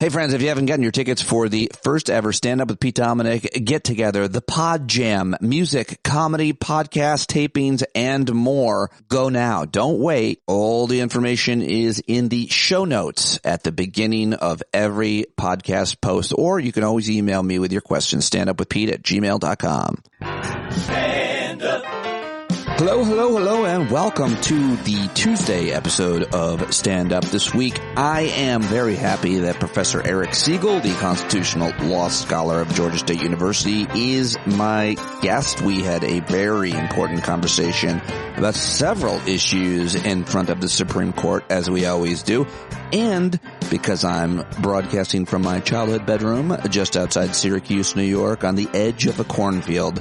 Hey friends, if you haven't gotten your tickets for the first ever Stand Up with Pete Dominic get together, the Pod Jam, music, comedy, podcast, tapings, and more, go now. Don't wait. All the information is in the show notes at the beginning of every podcast post, or you can always email me with your questions, standupwithpete@gmail.com. Stand up. Hello, and welcome to the Tuesday episode of Stand Up. This week, I am very happy that Professor Eric Segall, the constitutional law scholar of Georgia State University, is my guest. We had a very important conversation about several issues in front of the Supreme Court, as we always do. And because I'm broadcasting from my childhood bedroom just outside Syracuse, New York, on the edge of a cornfield,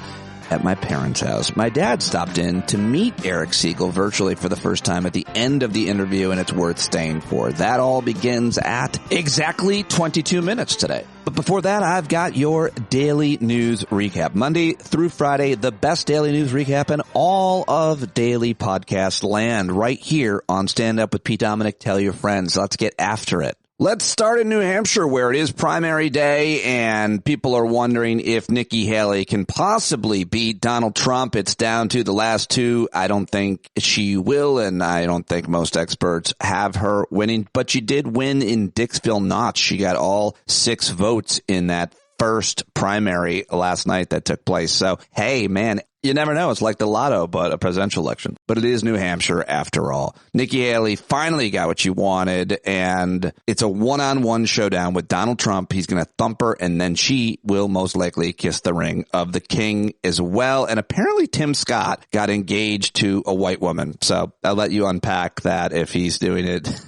at my parents' house, my dad stopped in to meet Eric Segall virtually for the first time at the end of the interview, and it's worth staying for. That all begins at exactly 22 minutes today. But before that, I've got your daily news recap. Monday through Friday, the best daily news recap in all of daily podcast land, right here on Stand Up with Pete Dominic. Tell your friends. Let's get after it. Let's start in New Hampshire, where it is primary day, and people are wondering if Nikki Haley can possibly beat Donald Trump. It's down to the last two. I don't think she will, and I don't think most experts have her winning. But she did win in Dixville Notch. She got all 6 votes in that first primary last night that took place. So, hey, man, you never know. It's like the lotto, but a presidential election. But it is New Hampshire after all. Nikki Haley finally got what she wanted, and it's a one-on-one showdown with Donald Trump. He's going to thump her, and then she will most likely kiss the ring of the king as well. And apparently Tim Scott got engaged to a white woman. So I'll let you unpack that if he's doing it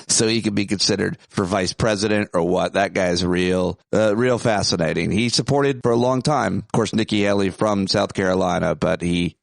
so he could be considered for vice president or what. That guy's real fascinating. He supported for a long time, of course, Nikki Haley from South Carolina, but he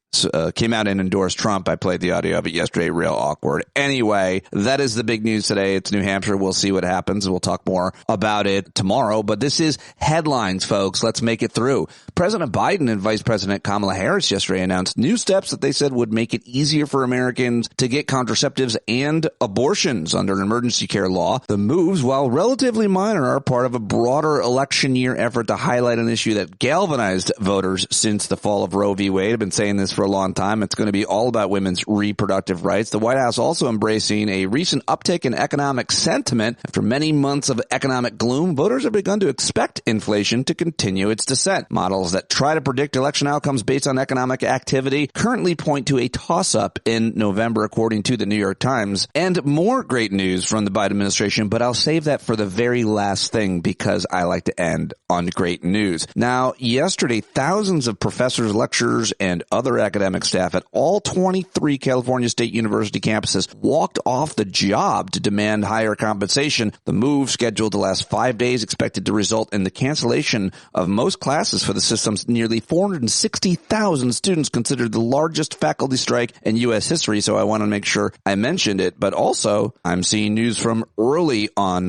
came out and endorsed Trump. I played the audio of it yesterday. Real awkward. Anyway, that is the big news today. It's New Hampshire. We'll see what happens. We'll talk more about it tomorrow. But this is headlines, folks. Let's make it through. President Biden and Vice President Kamala Harris yesterday announced new steps that they said would make it easier for Americans to get contraceptives and abortions under an emergency care law. The moves, while relatively minor, are part of a broader election year effort to highlight an issue that galvanized voters since the fall of Roe v. Wade. I've been saying this for a long time. It's going to be all about women's reproductive rights. The White House also embracing a recent uptick in economic sentiment. After many months of economic gloom, voters have begun to expect inflation to continue its descent. Models that try to predict election outcomes based on economic activity currently point to a toss-up in November, according to the New York Times. And more great news from the Biden administration, but I'll save that for the very last thing because I like to end on great news. Now, yesterday, thousands of professors, lecturers, and other academic staff at all 23 California State University campuses walked off the job to demand higher compensation. The move, scheduled to last 5 days, expected to result in the cancellation of most classes for the system's nearly 460,000 students, considered the largest faculty strike in U.S. history. So I want to make sure I mentioned it. But also, I'm seeing news from early on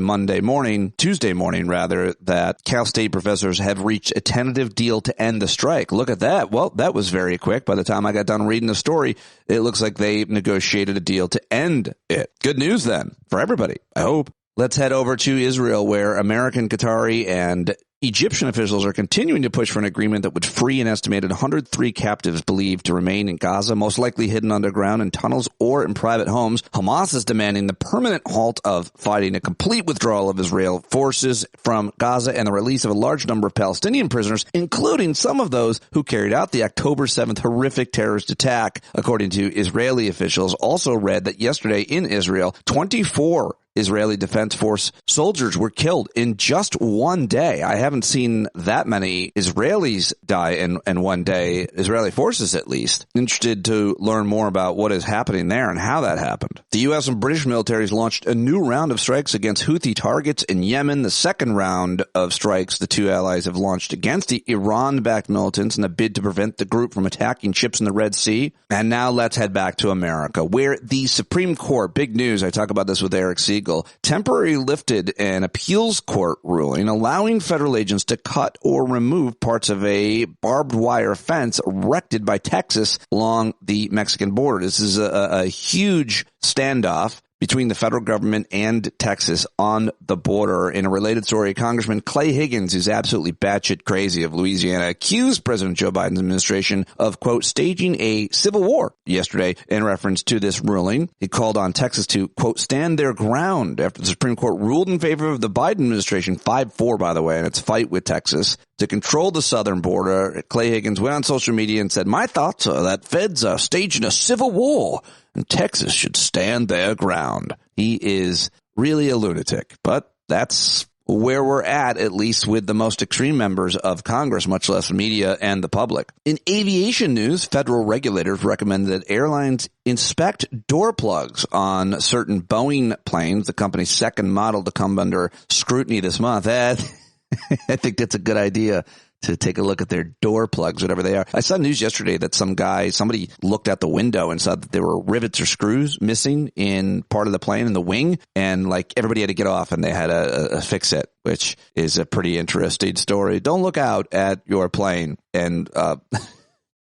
Tuesday morning, that Cal State professors have reached a tentative deal to end the strike. Look at that. Well, that was very quick. By the time I got done reading the story, it looks like they negotiated a deal to end it. Good news then for everybody, I hope. Let's head over to Israel, where American, Qatari, and Egyptian officials are continuing to push for an agreement that would free an estimated 103 captives believed to remain in Gaza, most likely hidden underground in tunnels or in private homes. Hamas is demanding the permanent halt of fighting, a complete withdrawal of Israel forces from Gaza, and the release of a large number of Palestinian prisoners, including some of those who carried out the October 7th horrific terrorist attack. According to Israeli officials, also read that yesterday in Israel, 24 Israeli Defense Force soldiers were killed in just one day. I haven't seen that many Israelis die in one day, Israeli forces at least. Interested to learn more about what is happening there and how that happened. The U.S. and British militaries launched a new round of strikes against Houthi targets in Yemen. The second round of strikes the two allies have launched against the Iran-backed militants in a bid to prevent the group from attacking ships in the Red Sea. And now let's head back to America, where the Supreme Court, big news, I talk about this with Eric Segall, temporarily lifted an appeals court ruling allowing federal agents to cut or remove parts of a barbed wire fence erected by Texas along the Mexican border. This is a huge standoff between the federal government and Texas on the border. In a related story, Congressman Clay Higgins, who's absolutely batshit crazy of Louisiana, accused President Joe Biden's administration of, quote, staging a civil war yesterday in reference to this ruling. He called on Texas to, quote, stand their ground after the Supreme Court ruled in favor of the Biden administration, 5-4, by the way, in its fight with Texas to control the southern border. Clay Higgins went on social media and said, my thoughts are that feds are staging a civil war and Texas should stand their ground. He is really a lunatic, but that's where we're at least with the most extreme members of Congress, much less media and the public. In aviation news, federal regulators recommend that airlines inspect door plugs on certain Boeing planes, the company's second model to come under scrutiny this month. I think that's a good idea to take a look at their door plugs, whatever they are. I saw news yesterday that somebody looked out the window and saw that there were rivets or screws missing in part of the plane in the wing, and like everybody had to get off and they had to fix it, which is a pretty interesting story. Don't look out at your plane and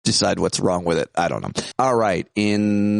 decide what's wrong with it. I don't know. All right.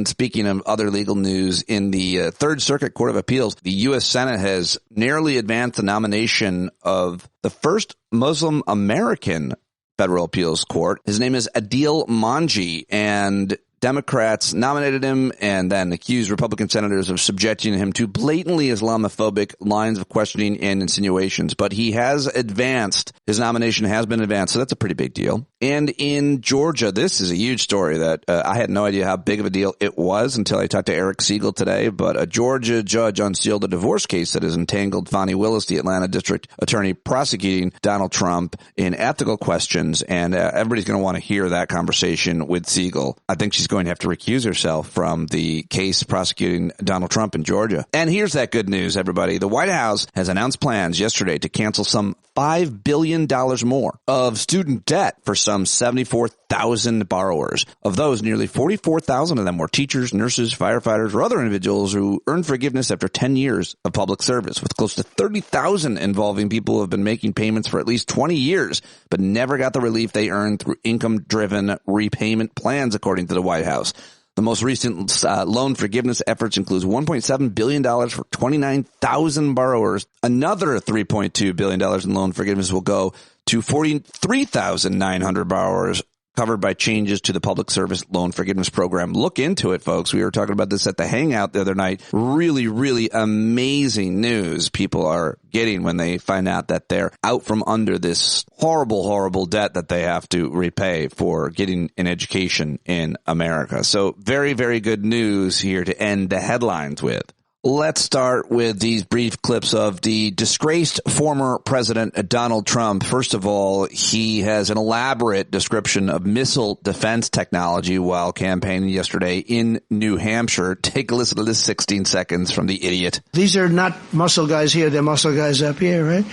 Speaking of other legal news, in the Third Circuit Court of Appeals, the U.S. Senate has nearly advanced the nomination of the first Muslim American federal appeals court. His name is Adil Manji, and Democrats nominated him and then accused Republican senators of subjecting him to blatantly Islamophobic lines of questioning and insinuations. But he has advanced. His nomination has been advanced, so that's a pretty big deal. And in Georgia, this is a huge story that I had no idea how big of a deal it was until I talked to Eric Segall today. But a Georgia judge unsealed a divorce case that has entangled Fani Willis, the Atlanta district attorney prosecuting Donald Trump, in ethical questions. And everybody's going to want to hear that conversation with Segall. I think she's going to have to recuse herself from the case prosecuting Donald Trump in Georgia. And here's that good news, everybody. The White House has announced plans yesterday to cancel some $5 billion more of student debt for some 74,000 borrowers. Of those, nearly 44,000 of them were teachers, nurses, firefighters, or other individuals who earned forgiveness after 10 years of public service, with close to 30,000 involving people who have been making payments for at least 20 years, but never got the relief they earned through income-driven repayment plans, according to the White House. The most recent loan forgiveness efforts includes $1.7 billion for 29,000 borrowers. Another $3.2 billion in loan forgiveness will go to 43,900 borrowers covered by changes to the Public Service Loan Forgiveness Program. Look into it, folks. We were talking about this at the Hangout the other night. Really, really amazing news people are getting when they find out that they're out from under this horrible, horrible debt that they have to repay for getting an education in America. So very, very good news here to end the headlines with. Let's start with these brief clips of the disgraced former President Donald Trump. First of all, he has an elaborate description of missile defense technology while campaigning yesterday in New Hampshire. Take a listen to this 16 seconds from the idiot. These are not muscle guys here, they're muscle guys up here, right?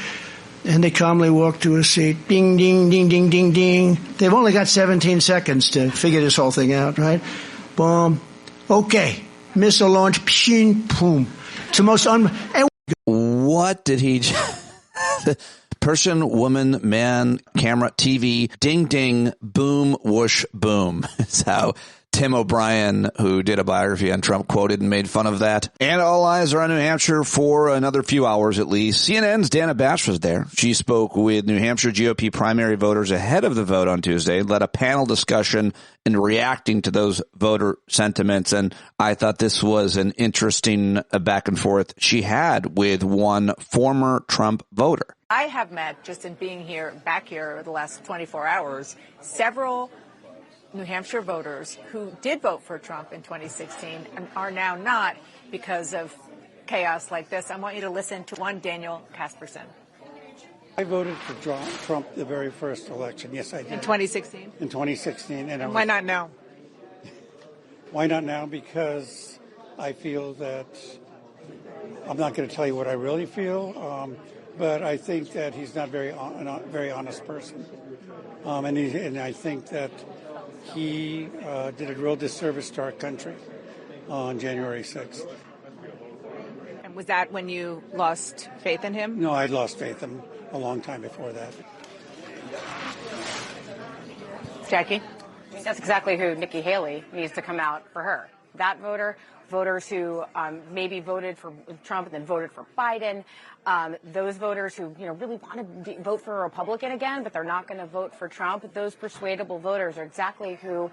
And they calmly walk to a seat. Ding, ding, ding, ding, ding, ding. They've only got 17 seconds to figure this whole thing out, right? Boom. Okay. Missile launch, pshing, boom. It's the most What did he... Person, woman, man, camera, TV, ding, ding, boom, whoosh, boom. That's how Tim O'Brien, who did a biography on Trump, quoted and made fun of that. And all eyes are on New Hampshire for another few hours at least. CNN's Dana Bash was there. She spoke with New Hampshire GOP primary voters ahead of the vote on Tuesday, led a panel discussion and reacting to those voter sentiments. And I thought this was an interesting back and forth she had with one former Trump voter. I have met, just in being back here the last 24 hours, several New Hampshire voters who did vote for Trump in 2016 and are now not because of chaos like this. I want you to listen to one Daniel Casperson. I voted for Trump the very first election. Yes, I did. In 2016? In 2016. And why not now? Why not now? Because I feel that I'm not going to tell you what I really feel, but I think that he's not a very honest person. And I think that he did a real disservice to our country on January 6th. And was that when you lost faith in him? No, I'd lost faith in him a long time before that. Jackie? That's exactly who Nikki Haley needs to come out for her. That voter voters who maybe voted for Trump and then voted for Biden, those voters who, really want to vote for a Republican again, but they're not going to vote for Trump. Those persuadable voters are exactly who,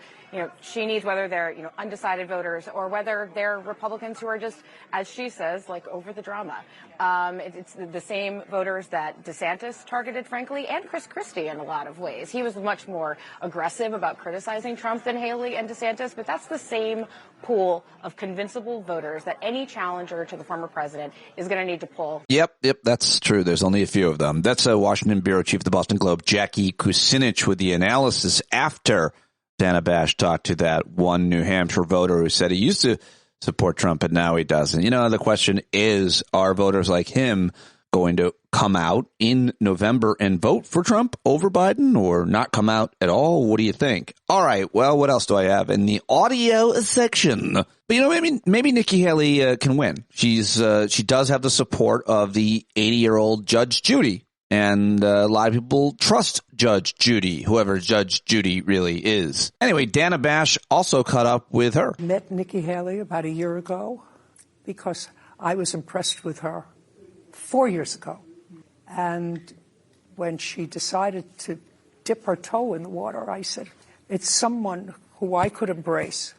she needs, whether they're, undecided voters or whether they're Republicans who are just, as she says, like over the drama. It's the same voters that DeSantis targeted, frankly, and Chris Christie in a lot of ways. He was much more aggressive about criticizing Trump than Haley and DeSantis, but that's the same pool of convincible voters that any challenger to the former president is going to need to pull. Yep, that's true. There's only a few of them. That's a Washington bureau chief of the Boston Globe, Jackie Kucinich, with the analysis after Dana Bash talked to that one New Hampshire voter who said he used to support Trump, but now he doesn't. The question is, are voters like him going to come out in November and vote for Trump over Biden, or not come out at all? What do you think? All right. Well, what else do I have in the audio section? But maybe Nikki Haley can win. She does have the support of the 80-year-old Judge Judy. And a lot of people trust Judge Judy, whoever Judge Judy really is. Anyway, Dana Bash also caught up with her. Met Nikki Haley about a year ago because I was impressed with her 4 years ago. And when she decided to dip her toe in the water, I said, it's someone who I could embrace,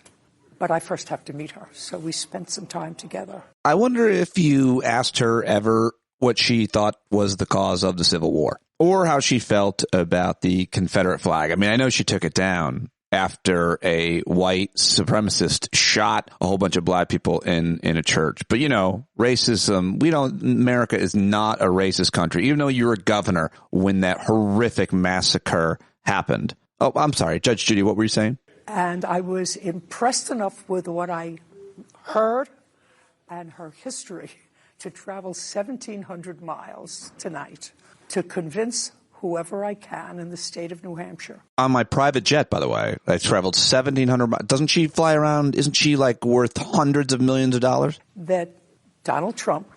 but I first have to meet her. So we spent some time together. I wonder if you asked her ever what she thought was the cause of the Civil War, or how she felt about the Confederate flag. I mean, I know she took it down after a white supremacist shot a whole bunch of black people in a church. But, racism, America is not a racist country, even though you were governor when that horrific massacre happened. Oh, I'm sorry. Judge Judy, what were you saying? And I was impressed enough with what I heard and her history to travel 1,700 miles tonight to convince whoever I can in the state of New Hampshire. On my private jet, by the way, I traveled 1,700 miles. Doesn't she fly around? Isn't she worth hundreds of millions of dollars? That Donald Trump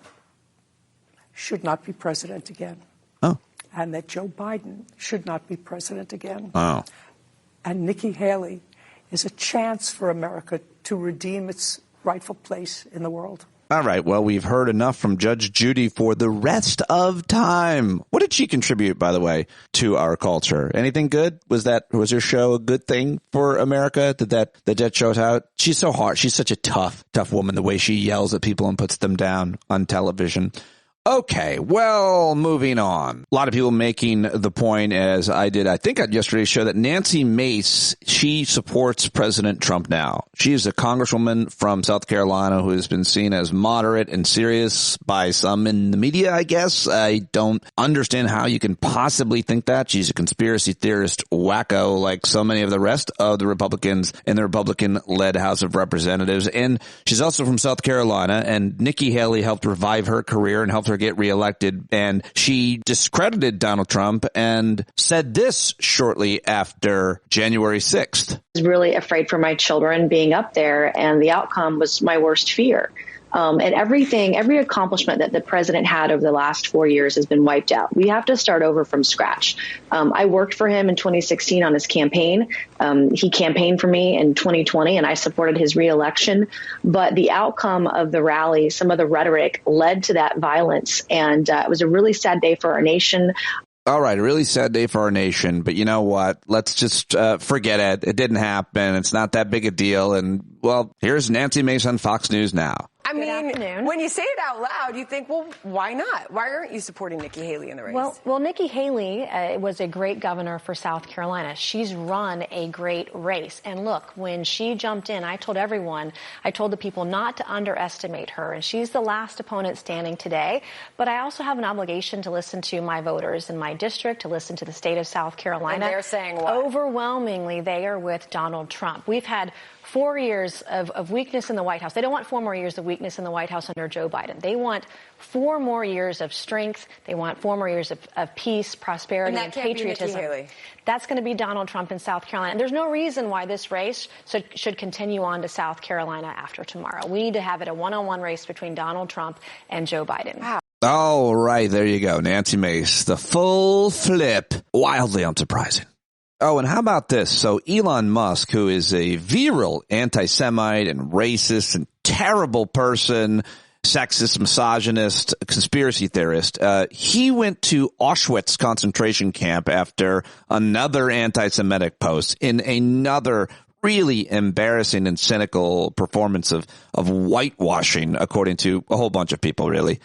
should not be president again. Oh. And that Joe Biden should not be president again. Oh. And Nikki Haley is a chance for America to redeem its rightful place in the world. All right. Well, we've heard enough from Judge Judy for the rest of time. What did she contribute, by the way, to our culture? Anything good? Was her show a good thing for America? Did that show out? She's so hard. She's such a tough woman, the way she yells at people and puts them down on television. Okay, well, moving on. A lot of people making the point, as I did, I think on yesterday's show, that Nancy Mace, she supports President Trump now. She is a congresswoman from South Carolina who has been seen as moderate and serious by some in the media, I guess. I don't understand how you can possibly think that. She's a conspiracy theorist wacko like so many of the rest of the Republicans in the Republican-led House of Representatives. And she's also from South Carolina, and Nikki Haley helped revive her career and helped her get reelected, and she discredited Donald Trump and said this shortly after January 6th. I was really afraid for my children being up there, and the outcome was my worst fear. And every accomplishment that the president had over the last 4 years has been wiped out. We have to start over from scratch. I worked for him in 2016 on his campaign. He campaigned for me in 2020, and I supported his reelection. But the outcome of the rally, some of the rhetoric led to that violence. And it was a really sad day for our nation. All right, a really sad day for our nation, but you know what? Let's just forget it. It didn't happen. It's not that big a deal. And, well, here's Nancy Mace on Fox News now. I mean, when you say it out loud, you think, well, why not? Why aren't you supporting Nikki Haley in the race? Well, Nikki Haley was a great governor for South Carolina. She's run a great race. And look, when she jumped in, I told the people not to underestimate her. And she's the last opponent standing today. But I also have an obligation to listen to my voters in my district, to listen to the state of South Carolina. And they're saying what? Overwhelmingly, they are with Donald Trump. We've had 4 years of weakness in the White House. They don't want 4 more years of weakness in the White House under Joe Biden. They want 4 more years of strength. They want 4 more years of peace, prosperity, and patriotism. That's going to be Donald Trump in South Carolina. And there's no reason why this race should continue on to South Carolina after tomorrow. We need to have it a one-on-one race between Donald Trump and Joe Biden. Wow. All right, there you go. Nancy Mace, the full flip. Wildly unsurprising. Oh, and how about this? So Elon Musk, who is a virile anti-Semite and racist and terrible person, sexist, misogynist, conspiracy theorist. He went to Auschwitz concentration camp after another anti-Semitic post in another really embarrassing and cynical performance of whitewashing, according to a whole bunch of people, really.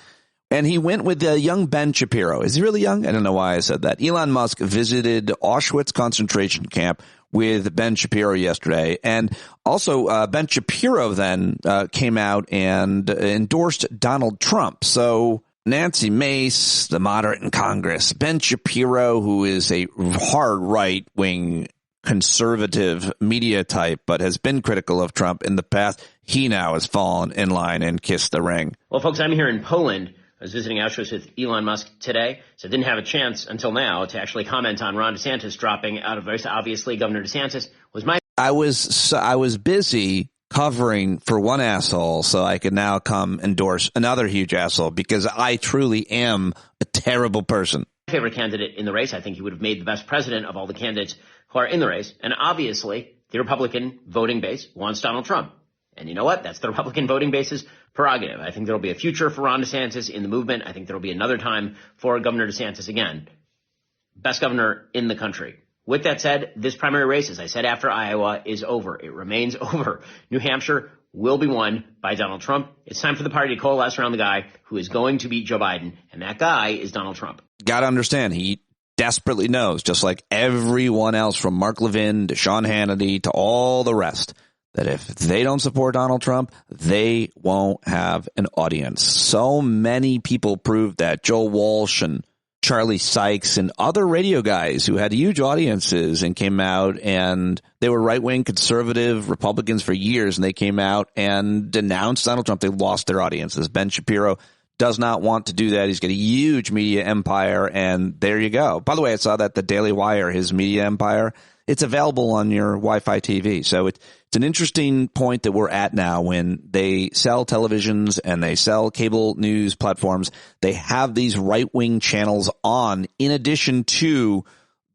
And he went with young Ben Shapiro. Is he really young? I don't know why I said that. Elon Musk visited Auschwitz concentration camp with Ben Shapiro yesterday. And also, Ben Shapiro then came out and endorsed Donald Trump. So Nancy Mace, the moderate in Congress, Ben Shapiro, who is a hard right-wing conservative media type, but has been critical of Trump in the past, he now has fallen in line and kissed the ring. Well, folks, I'm here in Poland. I was visiting Auschwitz with Elon Musk today, so I didn't have a chance until now to actually comment on Ron DeSantis dropping out of race. Obviously, Governor DeSantis was my... I was busy covering for one asshole, so I could now come endorse another huge asshole, because I truly am a terrible person. Favorite candidate in the race. I think he would have made the best president of all the candidates who are in the race. And obviously, the Republican voting base wants Donald Trump. And you know what? That's the Republican voting base's prerogative. I think there'll be a future for Ron DeSantis in the movement. I think there'll be another time for Governor DeSantis again. Best governor in the country. With that said, this primary race, as I said after Iowa, is over. It remains over. New Hampshire will be won by Donald Trump. It's time for the party to coalesce around the guy who is going to beat Joe Biden, and that guy is Donald Trump. Got to understand, he desperately knows, just like everyone else from Mark Levin to Sean Hannity to all the rest, that if they don't support Donald Trump, they won't have an audience. So many people proved that. Joe Walsh and Charlie Sykes and other radio guys who had huge audiences and came out, and they were right-wing conservative Republicans for years, and they came out and denounced Donald Trump. They lost their audiences. Ben Shapiro does not want to do that. He's got a huge media empire, and there you go. By the way, I saw that the Daily Wire, his media empire, it's available on your Wi-Fi TV. So it's an interesting point that we're at now when they sell televisions and they sell cable news platforms. They have these right-wing channels on in addition to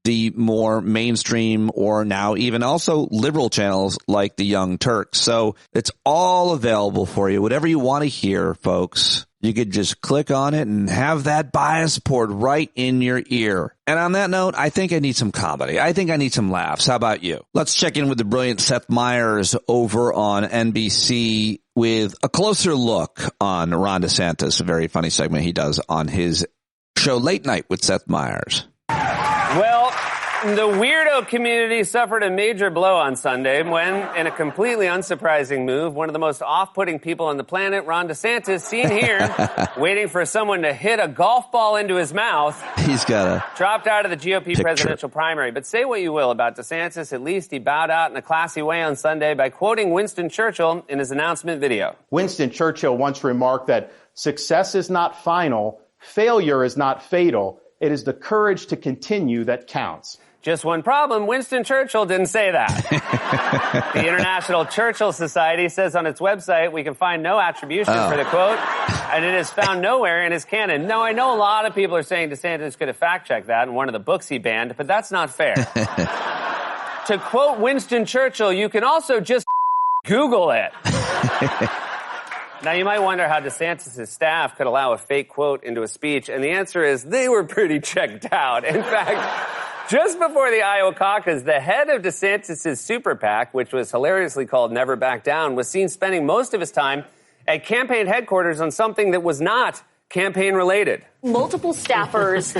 the more mainstream or now even also liberal channels like the Young Turks. So it's all available for you. Whatever you want to hear, folks, you could just click on it and have that bias poured right in your ear. And on that note, I think I need some comedy. I think I need some laughs. How about you? Let's check in with the brilliant Seth Meyers over on NBC with a closer look on Ron DeSantis, a very funny segment he does on his show Late Night with Seth Meyers. Well, the weirdo community suffered a major blow on Sunday when, in a completely unsurprising move, one of the most off-putting people on the planet, Ron DeSantis, seen here, waiting for someone to hit a golf ball into his mouth. He's got a dropped out of the GOP presidential primary. But say what you will about DeSantis, at least he bowed out in a classy way on Sunday by quoting Winston Churchill in his announcement video. Winston Churchill once remarked that success is not final, failure is not fatal. It is the courage to continue that counts. Just one problem, Winston Churchill didn't say that. The International Churchill Society says on its website we can find no attribution for the quote, and it is found nowhere in his canon. Now, I know a lot of people are saying DeSantis could have fact-checked that in one of the books he banned, but that's not fair. To quote Winston Churchill, you can also just Google it. Now, you might wonder how DeSantis' staff could allow a fake quote into a speech, and the answer is they were pretty checked out. In fact, just before the Iowa caucus, the head of DeSantis' super PAC, which was hilariously called Never Back Down, was seen spending most of his time at campaign headquarters on something that was not campaign-related. Multiple staffers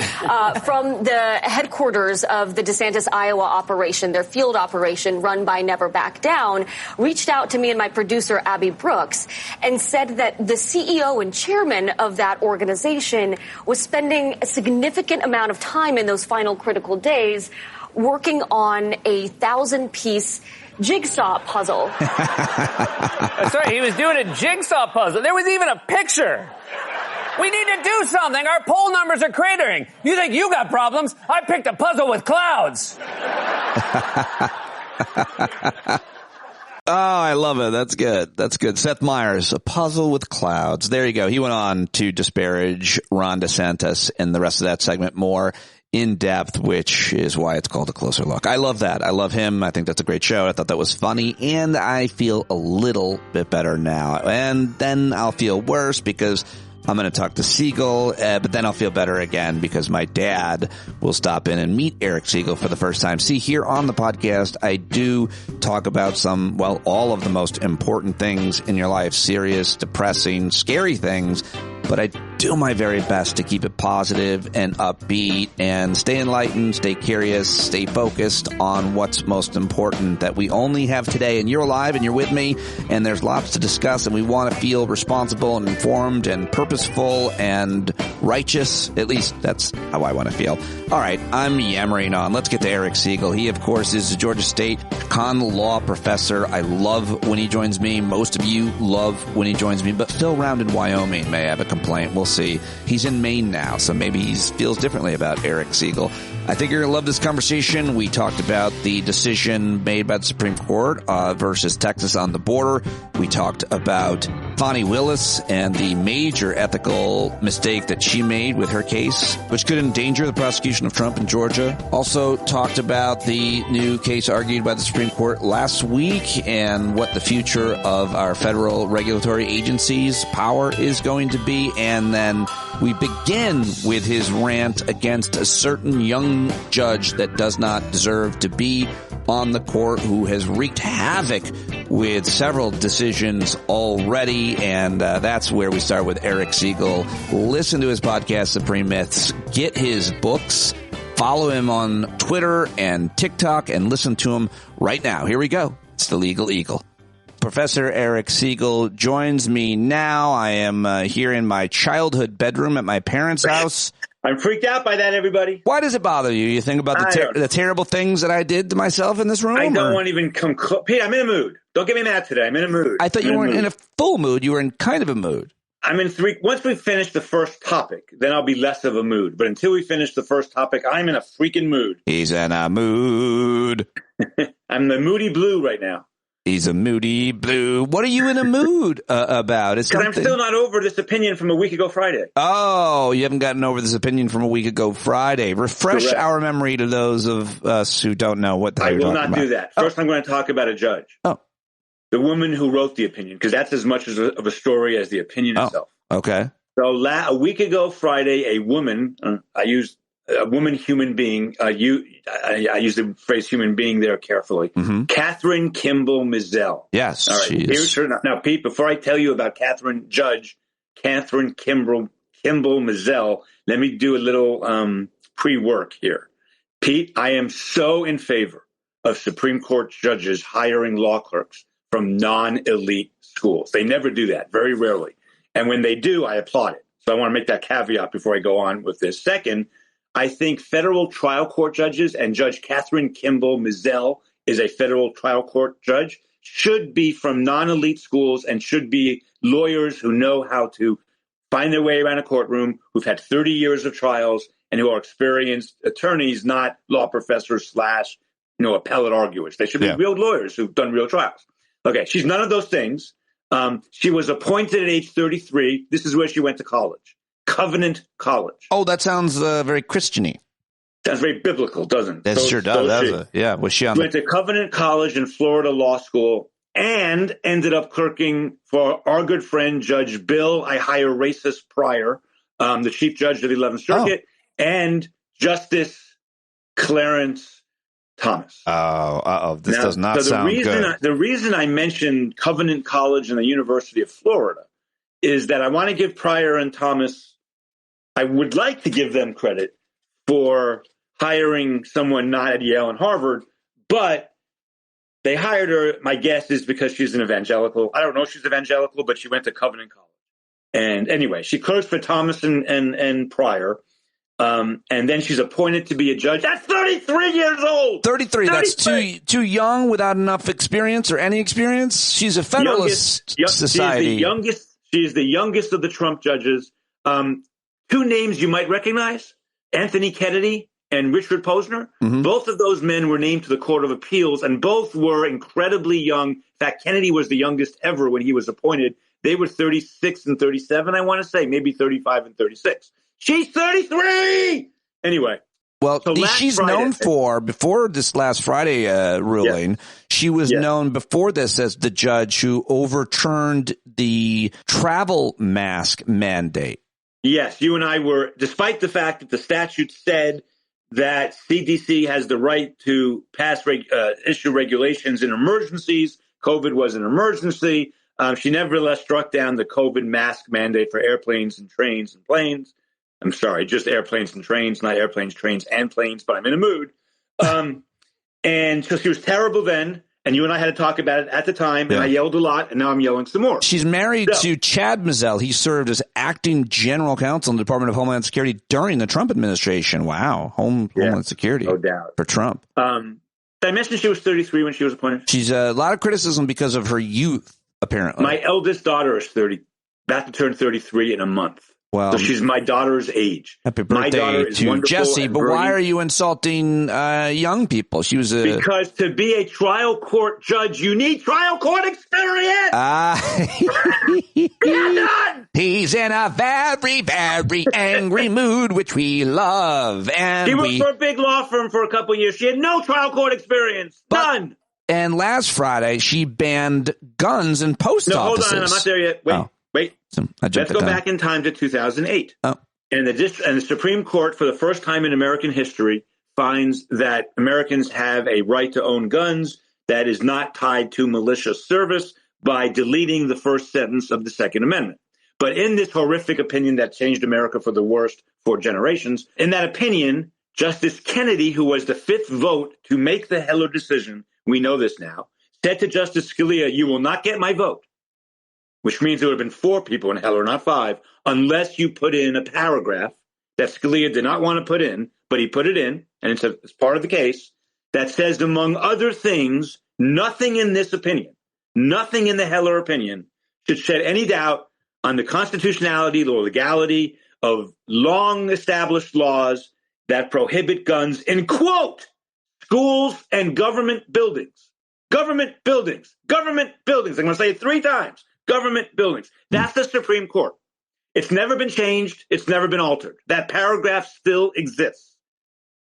from the headquarters of the DeSantis Iowa operation, their field operation run by Never Back Down, reached out to me and my producer, Abby Brooks, and said that the CEO and chairman of that organization was spending a significant amount of time in those final critical days working on a 1,000-piece jigsaw puzzle. That's right, he was doing a jigsaw puzzle. There was even a picture. We need to do something. Our poll numbers are cratering. You think you got problems? I picked a puzzle with clouds. Oh, I love it. That's good. That's good. Seth Meyers, A Puzzle with Clouds. There you go. He went on to disparage Ron DeSantis in the rest of that segment more in depth, which is why it's called A Closer Look. I love that. I love him. I think that's a great show. I thought that was funny, and I feel a little bit better now. And then I'll feel worse because I'm going to talk to Segall, but then I'll feel better again because my dad will stop in and meet Eric Segall for the first time. See, here on the podcast, I do talk about all of the most important things in your life, serious, depressing, scary things, but I do my very best to keep it positive and upbeat and stay enlightened, stay curious, stay focused on what's most important that we only have today. And you're alive and you're with me, and there's lots to discuss, and we want to feel responsible and informed and purposeful and righteous. At least that's how I want to feel. All right, I'm yammering on. Let's get to Eric Segall. He, of course, is a Georgia State con law professor. I love when he joins me. Most of you love when he joins me, but Phil Round in Wyoming may have a complaint. We'll see. He's in Maine now, so maybe he feels differently about Eric Segall. I think you're going to love this conversation. We talked about the decision made by the Supreme Court versus Texas on the border. We talked about Fani Willis and the major ethical mistake that she made with her case, which could endanger the prosecution of Trump in Georgia. Also talked about the new case argued by the Supreme Court last week and what the future of our federal regulatory agencies' power is going to be. And then we begin with his rant against a certain young judge that does not deserve to be on the court, who has wreaked havoc with several decisions already. And that's where we start with Eric Segall. Listen to his podcast, Supreme Myths. Get his books. Follow him on Twitter and TikTok and listen to him right now. Here we go. It's the Legal Eagle. Professor Eric Segall joins me now. I am here in my childhood bedroom at my parents' house. I'm freaked out by that, everybody. Why does it bother you? You think about the terrible things that I did to myself in this room? I don't want to even come close. Pete, I'm in a mood. Don't get me mad today. I'm in a mood. I thought you weren't in a full mood. You were in kind of a mood. I'm in three. Once we finish the first topic, then I'll be less of a mood. But until we finish the first topic, I'm in a freaking mood. He's in a mood. I'm the moody blue right now. He's a moody blue. What are you in a mood about? Because I'm still not over this opinion from a week ago Friday. Oh, you haven't gotten over this opinion from a week ago Friday. Refresh Correct. Our memory to those of us who don't know what the hell I will not do that. First, I'm going to talk about a judge. Oh. The woman who wrote the opinion, because that's as much of a story as the opinion itself. Okay. So a week ago Friday, a woman, I used a woman human being, I use the phrase human being there carefully, Catherine Kimball Mizell. Yes. All right. Here's her. Now, Pete, before I tell you about Catherine Kimball Mizell, let me do a little pre-work here. Pete, I am so in favor of Supreme Court judges hiring law clerks from non-elite schools. They never do that, very rarely. And when they do, I applaud it. So I want to make that caveat before I go on with this. Second, I think federal trial court judges, and Judge Catherine Kimball Mizell is a federal trial court judge, should be from non-elite schools and should be lawyers who know how to find their way around a courtroom, who've had 30 years of trials, and who are experienced attorneys, not law professors / appellate arguers. They should be real lawyers who've done real trials. Okay, she's none of those things. She was appointed at age 33. This is where she went to college. Covenant College. Oh, that sounds very Christian-y. Sounds very biblical, doesn't it? That sure does. Yeah, was she on? Went to Covenant College in Florida Law School and ended up clerking for our good friend Judge Bill I hire racist Pryor, the Chief Judge of the 11th Circuit, and Justice Clarence Thomas. This does not sound good. The reason I mentioned Covenant College and the University of Florida is that I want to give Pryor and Thomas, I would like to give them credit for hiring someone not at Yale and Harvard, but they hired her, my guess is because she's an evangelical. I don't know if she's evangelical, but she went to Covenant College. And anyway, she clerks for Thomas and Pryor. And then she's appointed to be a judge. That's 33 years old. 33. That's too young without enough experience or any experience. She's a Federalist Society. She's the youngest of the Trump judges. Two names you might recognize: Anthony Kennedy and Richard Posner, both of those men were named to the Court of Appeals, and both were incredibly young. In fact, Kennedy was the youngest ever when he was appointed. They were 36 and 37, I want to say, maybe 35 and 36. She's 33! Anyway. Well, so she's known for, before this last Friday ruling, she was known before this as the judge who overturned the travel mask mandate. Yes, you and I were, despite the fact that the statute said that CDC has the right to pass issue regulations in emergencies. COVID was an emergency. She nevertheless struck down the COVID mask mandate for airplanes and trains and planes. I'm sorry, just airplanes and trains, not airplanes, trains, and planes, but I'm in a mood. And so she was terrible then, and you and I had to talk about it at the time, and I yelled a lot, and now I'm yelling some more. She's married to Chad Mizell. He served as acting general counsel in the Department of Homeland Security during the Trump administration. Wow, Homeland Security no doubt. For Trump. Did I mention she was 33 when she was appointed? She's a lot of criticism because of her youth, apparently. My eldest daughter is 30, about to turn 33 in a month. Well, so she's my daughter's age. Happy birthday to Jesse, but why are you insulting young people? She was because to be a trial court judge, you need trial court experience. He's in a very, very angry mood, which we love. And she worked for a big law firm for a couple of years. She had no trial court experience. None. And last Friday, she banned guns in post offices. Hold on, I'm not there yet. Wait. Let's go back in time to 2008. And the Supreme Court, for the first time in American history, finds that Americans have a right to own guns that is not tied to malicious service by deleting the first sentence of the Second Amendment. But in this horrific opinion that changed America for the worst for generations, in that opinion, Justice Kennedy, who was the fifth vote to make the Heller decision, we know this now, said to Justice Scalia, "You will not get my vote," which means there would have been 4 people in Heller, not 5, unless you put in a paragraph that Scalia did not want to put in, but he put it in, and it's part of the case, that says, among other things, nothing in this opinion, nothing in the Heller opinion should shed any doubt on the constitutionality or legality of long-established laws that prohibit guns in, quote, schools and government buildings. Government buildings. Government buildings. I'm going to say it 3 times. Government buildings. That's the Supreme Court. It's never been changed. It's never been altered. That paragraph still exists.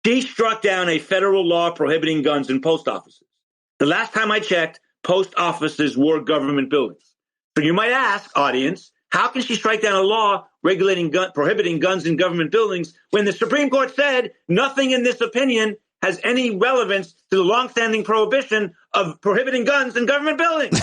She struck down a federal law prohibiting guns in post offices. The last time I checked, post offices were government buildings. So you might ask, audience, how can she strike down a law prohibiting guns in government buildings when the Supreme Court said nothing in this opinion has any relevance to the longstanding prohibition of prohibiting guns in government buildings?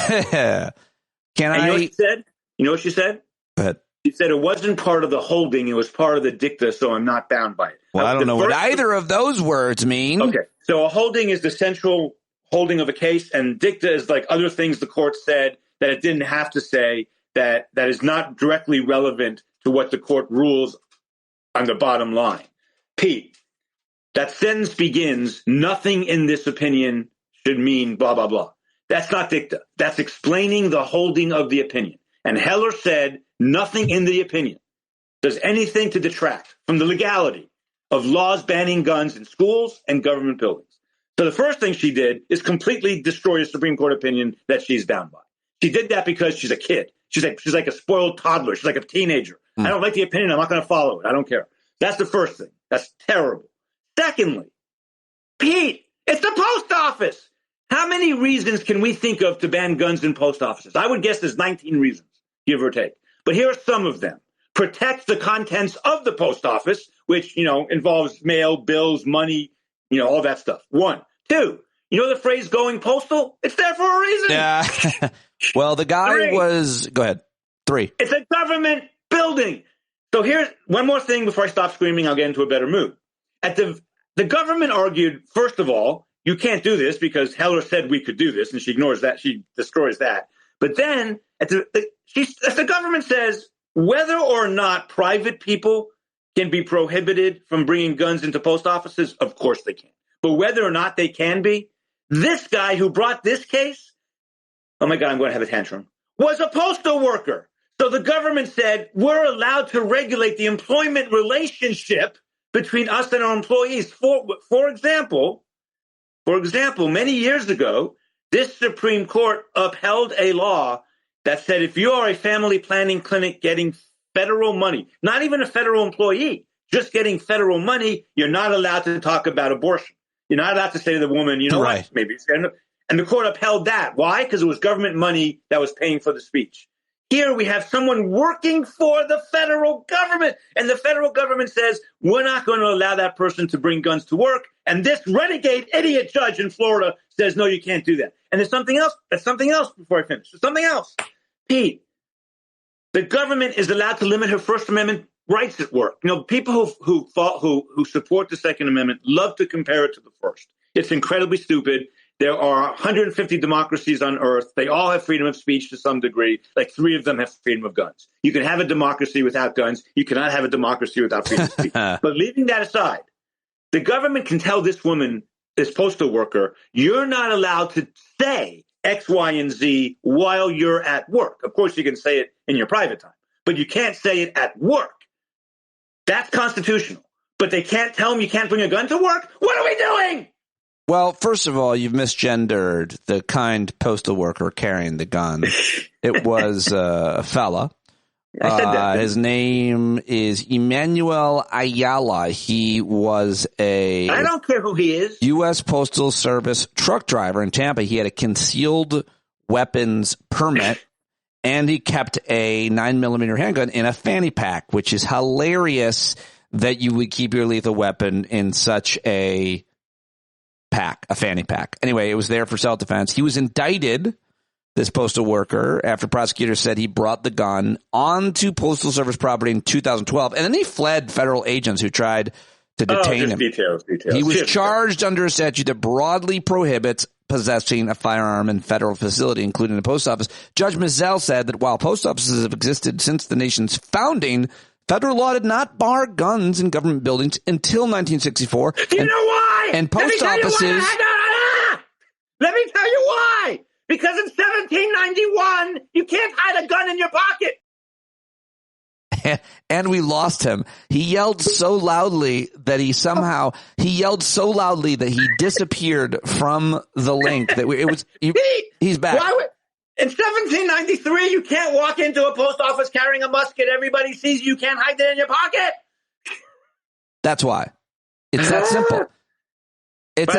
You know what she said? You know what she said? Go ahead. She said it wasn't part of the holding. It was part of the dicta, so I'm not bound by it. Well, I don't know what either of those words mean. Okay. So a holding is the central holding of a case, and dicta is like other things the court said that it didn't have to say that is not directly relevant to what the court rules on the bottom line. Pete, that sentence begins, nothing in this opinion should mean blah, blah, blah. That's not dicta. That's explaining the holding of the opinion. And Heller said nothing in the opinion does anything to detract from the legality of laws banning guns in schools and government buildings. So the first thing she did is completely destroy a Supreme Court opinion that she's bound by. She did that because she's a kid. She's like a spoiled toddler. She's like a teenager. I don't like the opinion. I'm not going to follow it. I don't care. That's the first thing. That's terrible. Secondly, Pete, it's the post office. How many reasons can we think of to ban guns in post offices? I would guess there's 19 reasons, give or take. But here are some of them. Protect the contents of the post office, which, involves mail, bills, money, all that stuff. 1. 2, the phrase going postal? It's there for a reason. Yeah. Well, the guy 3. go ahead. 3. It's a government building. So here's one more thing before I stop screaming. I'll get into a better mood. The government argued, first of all, you can't do this because Heller said we could do this, and she ignores that. She destroys that. But then the government says whether or not private people can be prohibited from bringing guns into post offices, of course they can. But whether or not they can be, this guy who brought this case, oh my God, I'm going to have a tantrum, was a postal worker. So the government said we're allowed to regulate the employment relationship between us and our employees. For example, many years ago, this Supreme Court upheld a law that said if you are a family planning clinic getting federal money, not even a federal employee, just getting federal money, you're not allowed to talk about abortion. You're not allowed to say to the woman, you know what, maybe it's going to. And the court upheld that. Why? Because it was government money that was paying for the speech. Here we have someone working for the federal government, and the federal government says, we're not going to allow that person to bring guns to work. And this renegade idiot judge in Florida says, no, you can't do that. And there's something else. There's something else before I finish. There's something else. Pete, the government is allowed to limit her First Amendment rights at work. You know, people who support the Second Amendment love to compare it to the First. It's incredibly stupid. There are 150 democracies on earth. They all have freedom of speech to some degree. Like 3 of them have freedom of guns. You can have a democracy without guns. You cannot have a democracy without freedom of speech. But leaving that aside, the government can tell this woman, this postal worker, you're not allowed to say X, Y, and Z while you're at work. Of course, you can say it in your private time, but you can't say it at work. That's constitutional. But they can't tell them you can't bring a gun to work? What are we doing? Well, first of all, you've misgendered the kind postal worker carrying the gun. It was a fella. I said that. His name is Emmanuel Ayala. He was I don't care who he is. U.S. Postal Service truck driver in Tampa. He had a concealed weapons permit, and he kept a 9mm handgun in a fanny pack, which is hilarious that you would keep your lethal weapon in such a fanny pack. Anyway, it was there for self-defense. He was indicted, this postal worker, after prosecutors said he brought the gun onto Postal Service property in 2012, and then he fled federal agents who tried to detain him. Details. He was charged under a statute that broadly prohibits possessing a firearm in federal facility, including the post office. Judge Mizell said that while post offices have existed since the nation's founding, federal law did not bar guns in government buildings until 1964. You know why? And post offices. Let me tell you why. Because in 1791, you can't hide a gun in your pocket. And we lost him. He yelled so loudly that he disappeared from the link. He's back. In 1793, you can't walk into a post office carrying a musket. Everybody sees you can't hide it in your pocket. That's why. It's that simple.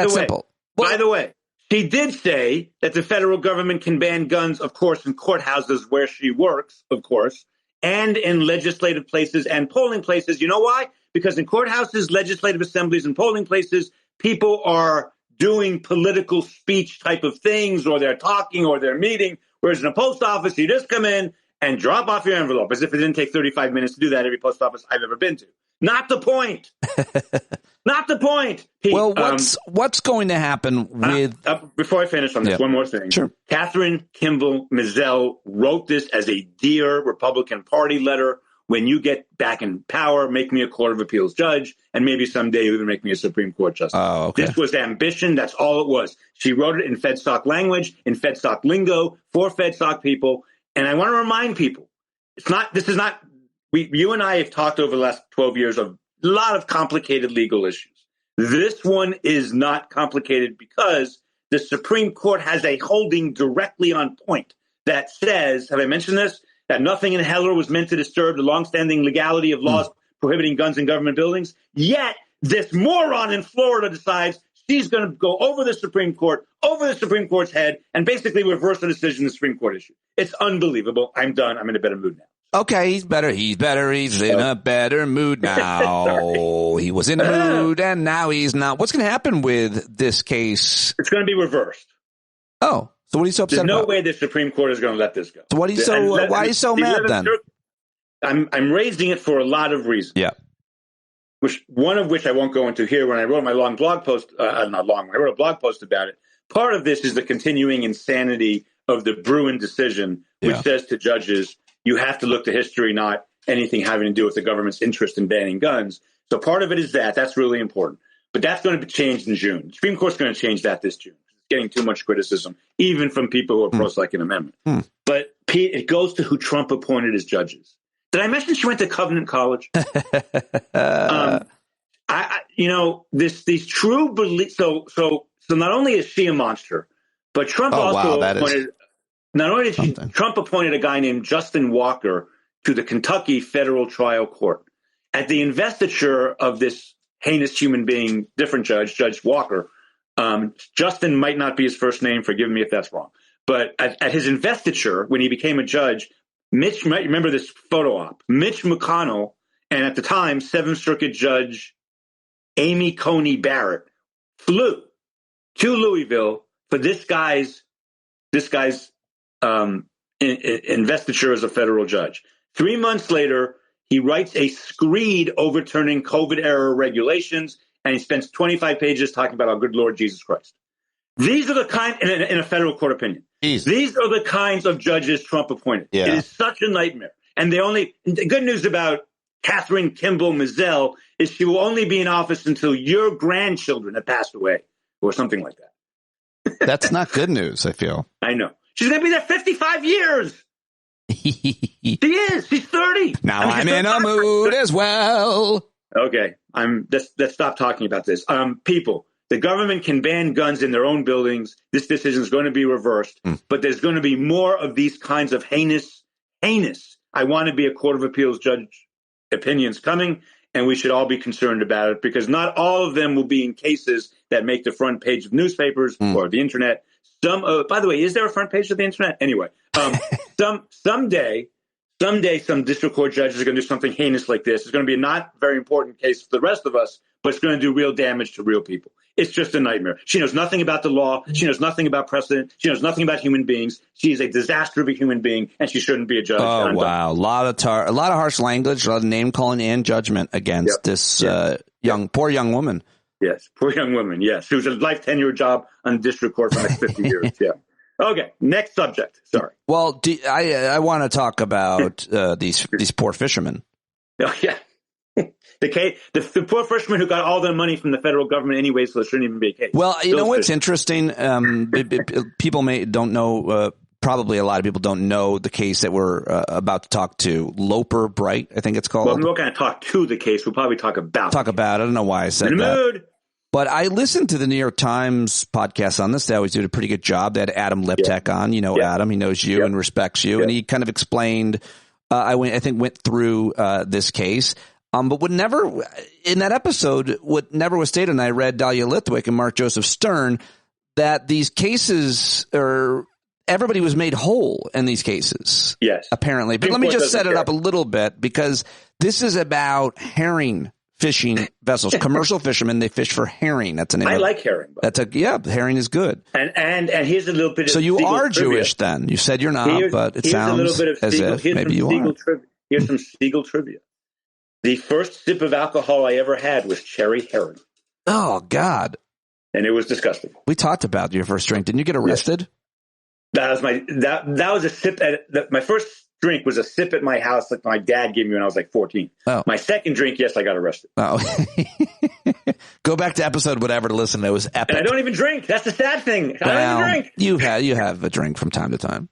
Simple. By the way, she did say that the federal government can ban guns, of course, in courthouses where she works, of course, and in legislative places and polling places. You know why? Because in courthouses, legislative assemblies, and polling places, people are doing political speech type of things, or they're talking, or they're meeting. Whereas in a post office, you just come in and drop off your envelope, as if it didn't take 35 minutes to do that every post office I've ever been to. Not the point. Not the point. Pete, well, what's going to happen with... before I finish on this, one more thing. Sure. Catherine Kimball Mizell wrote this as a Dear Republican Party letter. When you get back in power, make me a Court of Appeals judge, and maybe someday even make me a Supreme Court justice. Oh, okay. This was ambition. That's all it was. She wrote it in FedSoc language, in FedSoc lingo, for FedSoc people. And I want to remind people, you and I have talked over the last 12 years of a lot of complicated legal issues. This one is not complicated because the Supreme Court has a holding directly on point that says, have I mentioned this? That nothing in Heller was meant to disturb the longstanding legality of laws prohibiting guns in government buildings. Yet this moron in Florida decides she's going to go over the Supreme Court's head, and basically reverse the decision the Supreme Court issued. It's unbelievable. I'm done. I'm in a better mood now. Okay, he's better. He's in a better mood now. He was in a mood, and now he's not. What's going to happen with this case? It's going to be reversed. Oh. So what are you so upset about? There's no way the Supreme Court is going to let this go. So why are you so mad then? I'm raising it for a lot of reasons. Yeah. One of which I won't go into here. When I wrote my long blog post, when I wrote a blog post about it, part of this is the continuing insanity of the Bruin decision, which says to judges, you have to look to history, not anything having to do with the government's interest in banning guns. So part of it is that. That's really important. But that's going to be changed in June. The Supreme Court's going to change that this June. Getting too much criticism, even from people who are pro-Second Amendment. But, Pete, it goes to who Trump appointed as judges. Did I mention she went to Covenant College? these true beliefs. So not only is she a monster, but Trump Trump appointed a guy named Justin Walker to the Kentucky Federal Trial Court. At the investiture of this heinous human being, different Judge Walker, Justin might not be his first name. Forgive me if that's wrong. But at his investiture, when he became a judge, Mitch, you might remember this photo op, Mitch McConnell, and at the time, Seventh Circuit Judge Amy Coney Barrett flew to Louisville for this guy's investiture as a federal judge. 3 months later, he writes a screed overturning COVID-era regulations, and he spends 25 pages talking about our good Lord Jesus Christ. These are the kind, in a federal court opinion, these are the kinds of judges Trump appointed. Yeah. It is such a nightmare. And the good news about Catherine Kimball Mizelle is she will only be in office until your grandchildren have passed away or something like that. That's not good news, I feel. I know. She's going to be there 55 years. She is. She's 30. Now I'm in a mood as well. Okay. Let's stop talking about this. People, the government can ban guns in their own buildings. This decision is going to be reversed, but there's going to be more of these kinds of heinous. I want to be a Court of Appeals judge opinions coming, and we should all be concerned about it because not all of them will be in cases that make the front page of newspapers or the internet. By the way, is there a front page of the internet? Anyway, someday some district court judges are going to do something heinous like this. It's going to be a not very important case for the rest of us, but it's going to do real damage to real people. It's just a nightmare. She knows nothing about the law. She knows nothing about precedent. She knows nothing about human beings. She is a disaster of a human being, and she shouldn't be a judge. Oh, wow. A lot of harsh language, a lot of name calling and judgment against this poor young woman. Yes, poor young woman, yes. Who's a life tenure job on the district court for the next 50 years, yeah. Okay, next subject. Sorry. Well, I want to talk about these poor fishermen. Oh, yeah. The poor fishermen who got all their money from the federal government anyway, so it shouldn't even be a case. Well, you know what's interesting? People don't know, probably a lot of people don't know the case that we're about to talk to. Loper Bright, I think it's called. Well, we're not going to talk to the case. We'll probably talk about it. I don't know why I said that. Mood. But I listened to the New York Times podcast on this. They always do a pretty good job. They had Adam Liptak on. You know, Adam, he knows you and respects you. And he kind of explained, went through this case. But in that episode, what never was stated, and I read Dahlia Lithwick and Mark Joseph Stern, that these cases everybody was made whole in these cases. Yes. Apparently. But let me just set it up a little bit because this is about herring fishing vessels. Commercial fishermen, they fish for herring. That's an name. I like herring. Herring is good. And here's a little bit of So you are trivia. Jewish then. You said you're not, but it sounds as if maybe you are. Here's some Segall trivia. The first sip of alcohol I ever had was cherry herring. Oh, God. And it was disgusting. We talked about your first drink. Didn't you get arrested? Yes. That was a sip my first drink was a sip at my house that my dad gave me when I was like 14. Oh. My second drink, yes, I got arrested. Oh. Go back to episode whatever to listen. It was epic. And I don't even drink. That's the sad thing. I don't even drink. You have a drink from time to time.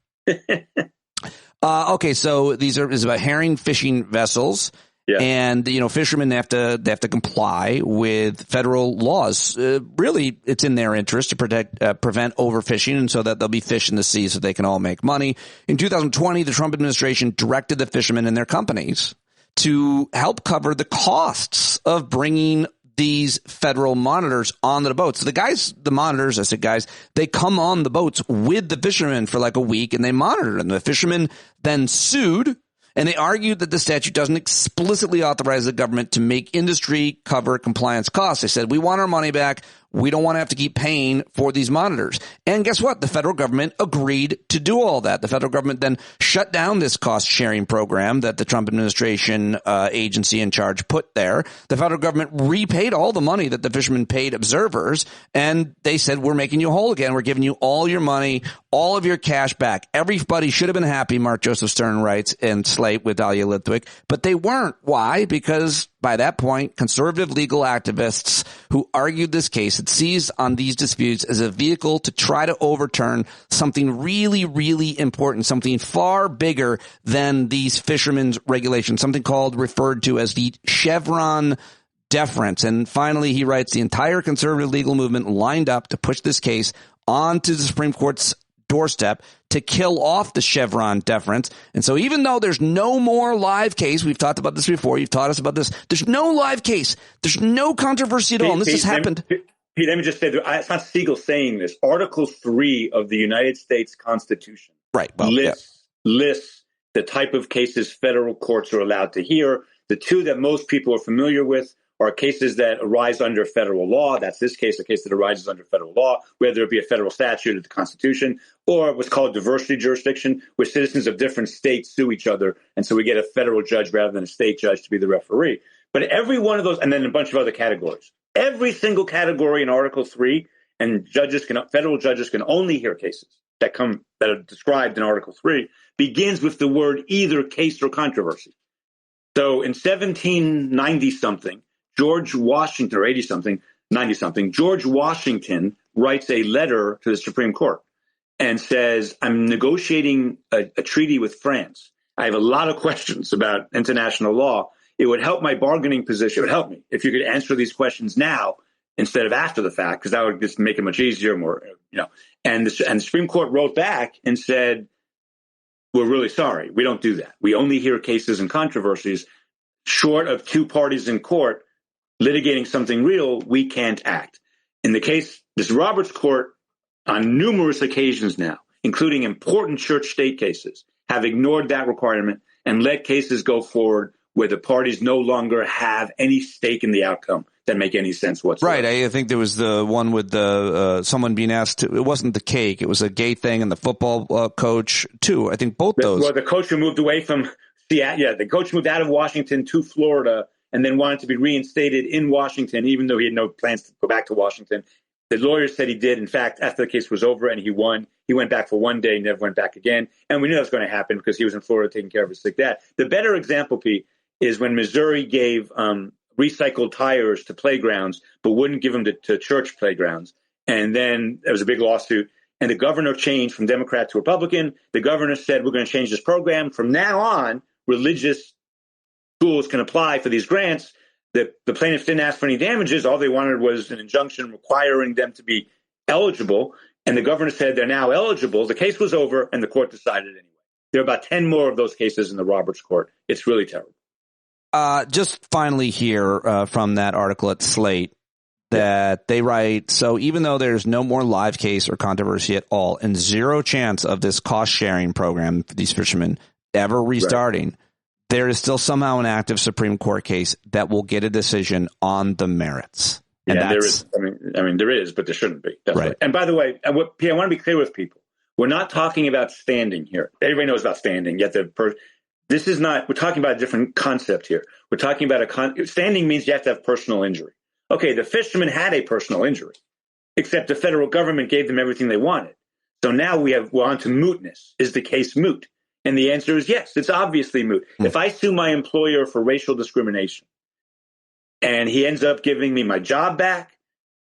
Okay, so is about herring fishing vessels. Yeah. And, fishermen have to comply with federal laws. Really, it's in their interest to prevent overfishing and so that there'll be fish in the sea so they can all make money. In 2020, the Trump administration directed the fishermen and their companies to help cover the costs of bringing these federal monitors onto the boats. So the monitors, I said, guys, they come on the boats with the fishermen for like a week and they monitor them. The fishermen then sued. And they argued that the statute doesn't explicitly authorize the government to make industry cover compliance costs. They said, we want our money back. We don't want to have to keep paying for these monitors. And guess what? The federal government agreed to do all that. The federal government then shut down this cost-sharing program that the Trump administration agency in charge put there. The federal government repaid all the money that the fishermen paid observers, and they said, we're making you whole again. We're giving you all your money, all of your cash back. Everybody should have been happy, Mark Joseph Stern writes in Slate with Dahlia Lithwick, but they weren't. Why? Because by that point, conservative legal activists who argued this case had seized on these disputes as a vehicle to try to overturn something really, really important, something far bigger than these fishermen's regulations, something referred to as the Chevron deference. And finally, he writes, the entire conservative legal movement lined up to push this case onto the Supreme Court's doorstep to kill off the Chevron deference. And so even though there's no more live case, we've talked about this before, you've taught us about this, there's no live case, there's no controversy at all, and this has happened. Let me just say, it's not Segall saying this. Article 3 of the United States Constitution lists the type of cases federal courts are allowed to hear. The two that most people are familiar with are cases that arise under federal law. That's this case, a case that arises under federal law, whether it be a federal statute or the Constitution, or what's called diversity jurisdiction, where citizens of different states sue each other. And so we get a federal judge rather than a state judge to be the referee. But every one of those, and then a bunch of other categories, every single category in Article 3, and federal judges can only hear cases that are described in Article 3, begins with the word either case or controversy. So in 1790-something, George Washington, or 80-something, 90-something, George Washington writes a letter to the Supreme Court and says, I'm negotiating a treaty with France. I have a lot of questions about international law. It would help my bargaining position. It would help me if you could answer these questions now instead of after the fact, because that would just make it much easier, more, And the Supreme Court wrote back and said, we're really sorry. We don't do that. We only hear cases and controversies. Short of two parties in court litigating something real, we can't act. In the case, this Roberts Court, on numerous occasions now, including important church-state cases, have ignored that requirement and let cases go forward where the parties no longer have any stake in the outcome that make any sense whatsoever. Right. I think there was the one with the someone being asked to, it wasn't the cake, it was a gay thing, and the football coach too. I think both those. Well, the coach who moved away from the coach moved out of Washington to Florida and then wanted to be reinstated in Washington, even though he had no plans to go back to Washington. The lawyers said he did. In fact, after the case was over and he won, he went back for one day, never went back again. And we knew that was going to happen because he was in Florida taking care of his sick dad. The better example, Pete, is when Missouri gave recycled tires to playgrounds, but wouldn't give them to church playgrounds. And then there was a big lawsuit, and the governor changed from Democrat to Republican. The governor said, we're going to change this program. From now on, religious schools can apply for these grants. The plaintiffs didn't ask for any damages. All they wanted was an injunction requiring them to be eligible. And the governor said they're now eligible. The case was over, and the court decided anyway. There are about 10 more of those cases in the Roberts Court. It's really terrible. Just finally here from that article at Slate that they write, so even though there's no more live case or controversy at all and zero chance of this cost-sharing program for these fishermen ever restarting, there is still somehow an active Supreme Court case that will get a decision on the merits. And there is. I mean, there is, but there shouldn't be. That's right. And by the way, I want to be clear with people. We're not talking about standing here. Everybody knows about standing, yet this is not, we're talking about a different concept here. We're talking about standing means you have to have personal injury. Okay, the fishermen had a personal injury, except the federal government gave them everything they wanted. So now we're on to mootness. Is the case moot? And the answer is yes, it's obviously moot. If I sue my employer for racial discrimination and he ends up giving me my job back,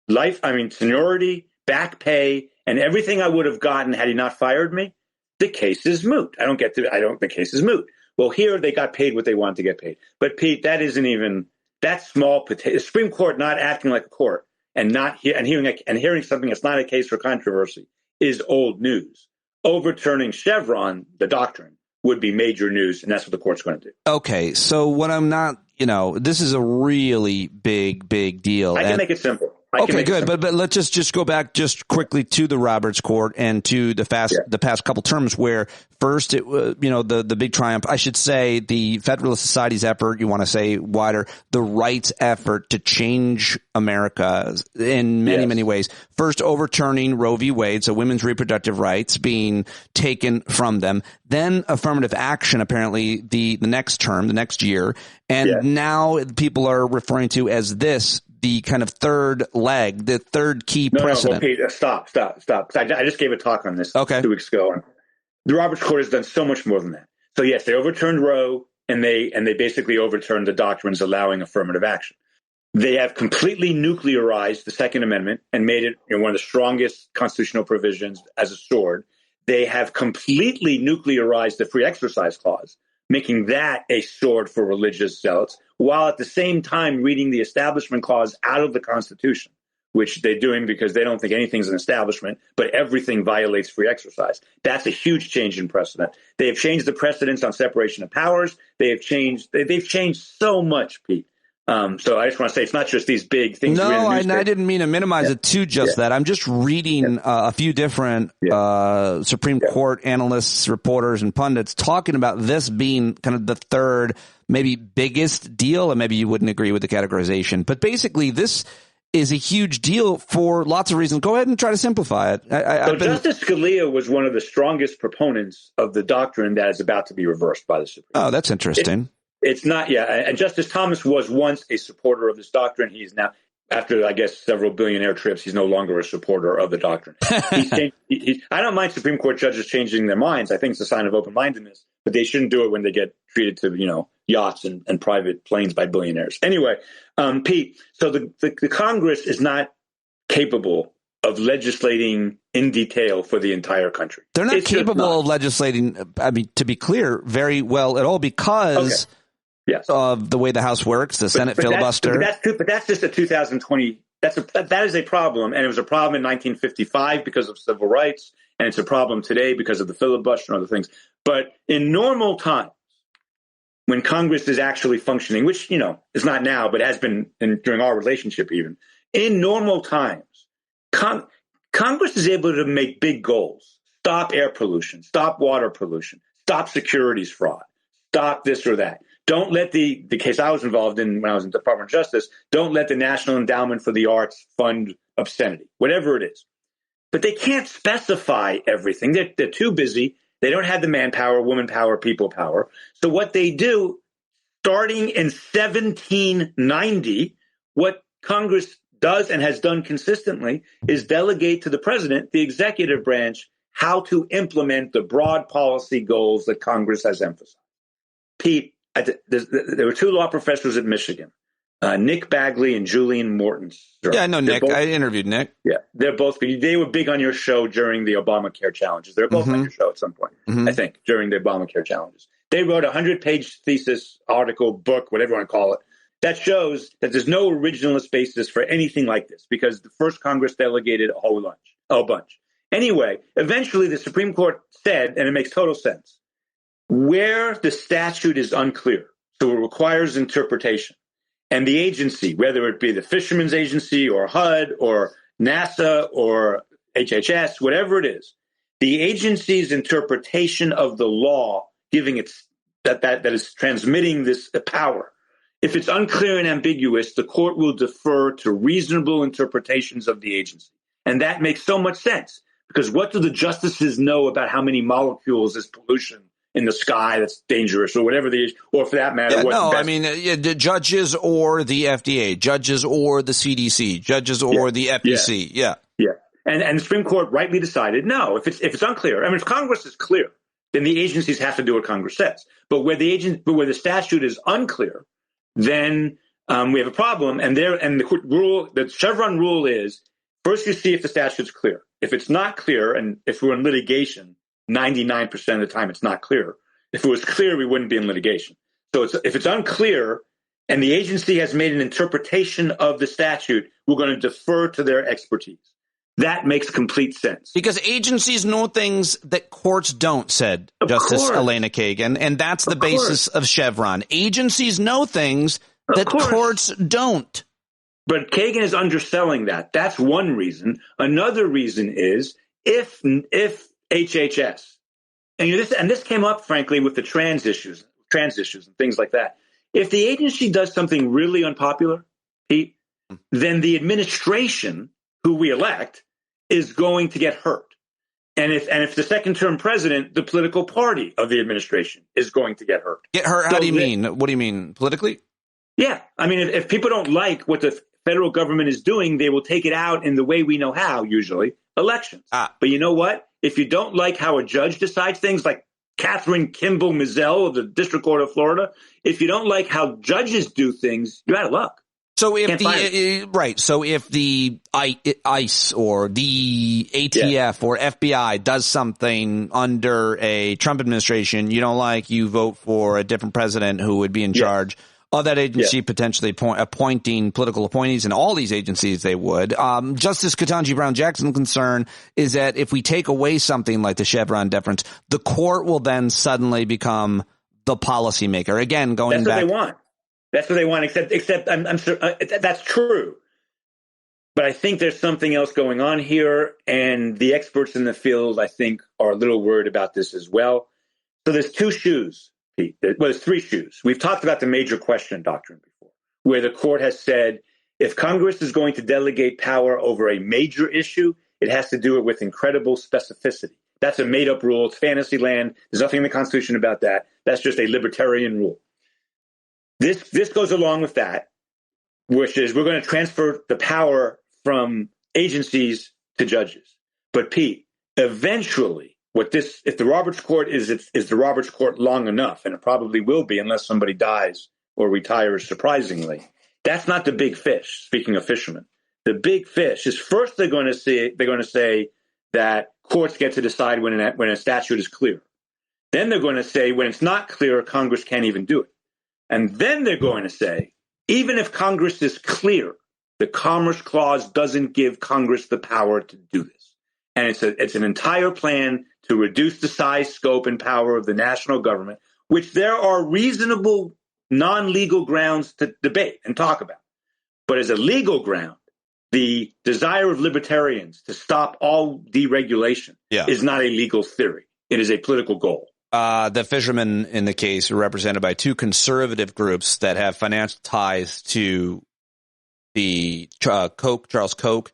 seniority, back pay, and everything I would have gotten had he not fired me, the case is moot. The case is moot. Well, here they got paid what they wanted to get paid. But Pete, that isn't even, that's small potato. The Supreme Court not acting like a court and hearing something that's not a case for controversy is old news. Overturning Chevron, the doctrine, would be major news, and that's what the court's going to do. Okay, so what I'm not, this is a really big deal. I can make it simple. Okay, good. But let's just go back just quickly to the Roberts Court and to the past couple terms where first it was, the big triumph, I should say, the Federalist Society's effort, you want to say wider, the rights effort to change America in many ways. First overturning Roe v. Wade, so women's reproductive rights being taken from them. Then affirmative action, apparently the next term, the next year. And now people are referring to as the kind of third leg, the third key precedent. No, Pete, stop. I just gave a talk on this 2 weeks ago. And the Roberts Court has done so much more than that. So yes, they overturned Roe, and they basically overturned the doctrines allowing affirmative action. They have completely nuclearized the Second Amendment and made it one of the strongest constitutional provisions as a sword. They have completely nuclearized the Free Exercise Clause, making that a sword for religious zealots, while at the same time reading the Establishment Clause out of the Constitution, which they're doing because they don't think anything's an establishment, but everything violates free exercise. That's a huge change in precedent. They have changed the precedents on separation of powers. They've changed so much, Pete. So I just want to say it's not just these big things. No, I didn't mean to minimize it to just that. I'm just reading a few different Supreme Court analysts, reporters, and pundits talking about this being kind of the third, maybe biggest deal, and maybe you wouldn't agree with the categorization. But basically, this is a huge deal for lots of reasons. Go ahead and try to simplify it. Justice Scalia was one of the strongest proponents of the doctrine that is about to be reversed by the Supreme Court. Oh, that's interesting. It's not, and Justice Thomas was once a supporter of this doctrine. He's now, after, I guess, several billionaire trips, he's no longer a supporter of the doctrine. I don't mind Supreme Court judges changing their minds. I think it's a sign of open-mindedness, but they shouldn't do it when they get treated to, yachts and private planes by billionaires. Anyway, Pete, so the Congress is not capable of legislating in detail for the entire country. They're not capable of legislating, I mean, to be clear, very well at all because of the way the House works, the Senate filibuster. But that's just a 2020. That is a problem, and it was a problem in 1955 because of civil rights, and it's a problem today because of the filibuster and other things. But in normal times, when Congress is actually functioning, which is not now, but has been during our relationship even, in normal times, Congress is able to make big goals: stop air pollution, stop water pollution, stop securities fraud, stop this or that. Don't let the case I was involved in when I was in the Department of Justice, don't let the National Endowment for the Arts fund obscenity, whatever it is. But they can't specify everything. They're too busy. They don't have the manpower, woman power, people power. So what they do, starting in 1790, what Congress does and has done consistently is delegate to the president, the executive branch, how to implement the broad policy goals that Congress has emphasized. Pete, there were two law professors at Michigan, Nick Bagley and Julian Morton. Yeah, I know Nick. I interviewed Nick. Yeah, they were big on your show during the Obamacare challenges. They were both on your show at some point, I think, during the Obamacare challenges. They wrote a 100-page thesis, article, book, whatever you want to call it, that shows that there's no originalist basis for anything like this because the first Congress delegated a whole bunch. Anyway, eventually the Supreme Court said, and it makes total sense, where the statute is unclear, so it requires interpretation, and the agency, whether it be the Fishermen's Agency or HUD or NASA or HHS, whatever it is, the agency's interpretation of the law, giving it that is transmitting this power, if it's unclear and ambiguous, the court will defer to reasonable interpretations of the agency. And that makes so much sense because what do the justices know about how many molecules is pollution in the sky that's dangerous or whatever or for that matter. The judges or the FDA, judges or the CDC, judges or the FEC. Yeah. And the Supreme Court rightly decided, no, if it's unclear, if Congress is clear, then the agencies have to do what Congress says. But where the statute is unclear, then we have a problem. And the Chevron rule is first you see if the statute's clear. If it's not clear, and if we're in litigation, 99% of the time it's not clear. If it was clear, we wouldn't be in litigation. So if it's unclear and the agency has made an interpretation of the statute, we're going to defer to their expertise. That makes complete sense. Because agencies know things that courts don't, said Justice Elena Kagan, and that's the basis of Chevron. Agencies know things that courts don't. But Kagan is underselling that. That's one reason. Another reason is if HHS, and this came up, frankly, with the trans issues and things like that. If the agency does something really unpopular, Pete, then the administration, who we elect, is going to get hurt. And if the second-term president, the political party of the administration, is going to get hurt. Get hurt? How do you mean? What do you mean? Politically? Yeah. I mean, if people don't like what the federal government is doing, they will take it out in the way we know how, usually, elections. But you know what? If you don't like how a judge decides things, like Catherine Kimball Mizell of the District Court of Florida, if you don't like how judges do things, you're out of luck. So if the ICE or the ATF or FBI does something under a Trump administration you don't like, you vote for a different president who would be in charge of that agency, potentially appointing political appointees. In all these agencies, they would. Justice Ketanji Brown Jackson's concern is that if we take away something like the Chevron deference, the court will then suddenly become the policymaker. Again, going back. That's what they want. Except I'm sure that's true. But I think there's something else going on here, and the experts in the field, I think, are a little worried about this as well. So there's two shoes, Pete. Well, there's three shoes. We've talked about the major question doctrine before, where the court has said if Congress is going to delegate power over a major issue, it has to do it with incredible specificity. That's a made-up rule. It's fantasy land. There's nothing in the Constitution about that. That's just a libertarian rule. This goes along with that, which is we're going to transfer the power from agencies to judges. But Pete, eventually, if the Roberts Court is the Roberts Court long enough, and it probably will be unless somebody dies or retires surprisingly, that's not the big fish. Speaking of fishermen, the big fish is first they're going to say that courts get to decide when a statute is clear. Then they're going to say when it's not clear, Congress can't even do it. And then they're going to say, even if Congress is clear, the Commerce Clause doesn't give Congress the power to do this. And it's an entire plan to reduce the size, scope, and power of the national government, which there are reasonable non-legal grounds to debate and talk about. But as a legal ground, the desire of libertarians to stop all deregulation is not a legal theory. It is a political goal. The fishermen in the case are represented by two conservative groups that have financial ties to the Charles Koch,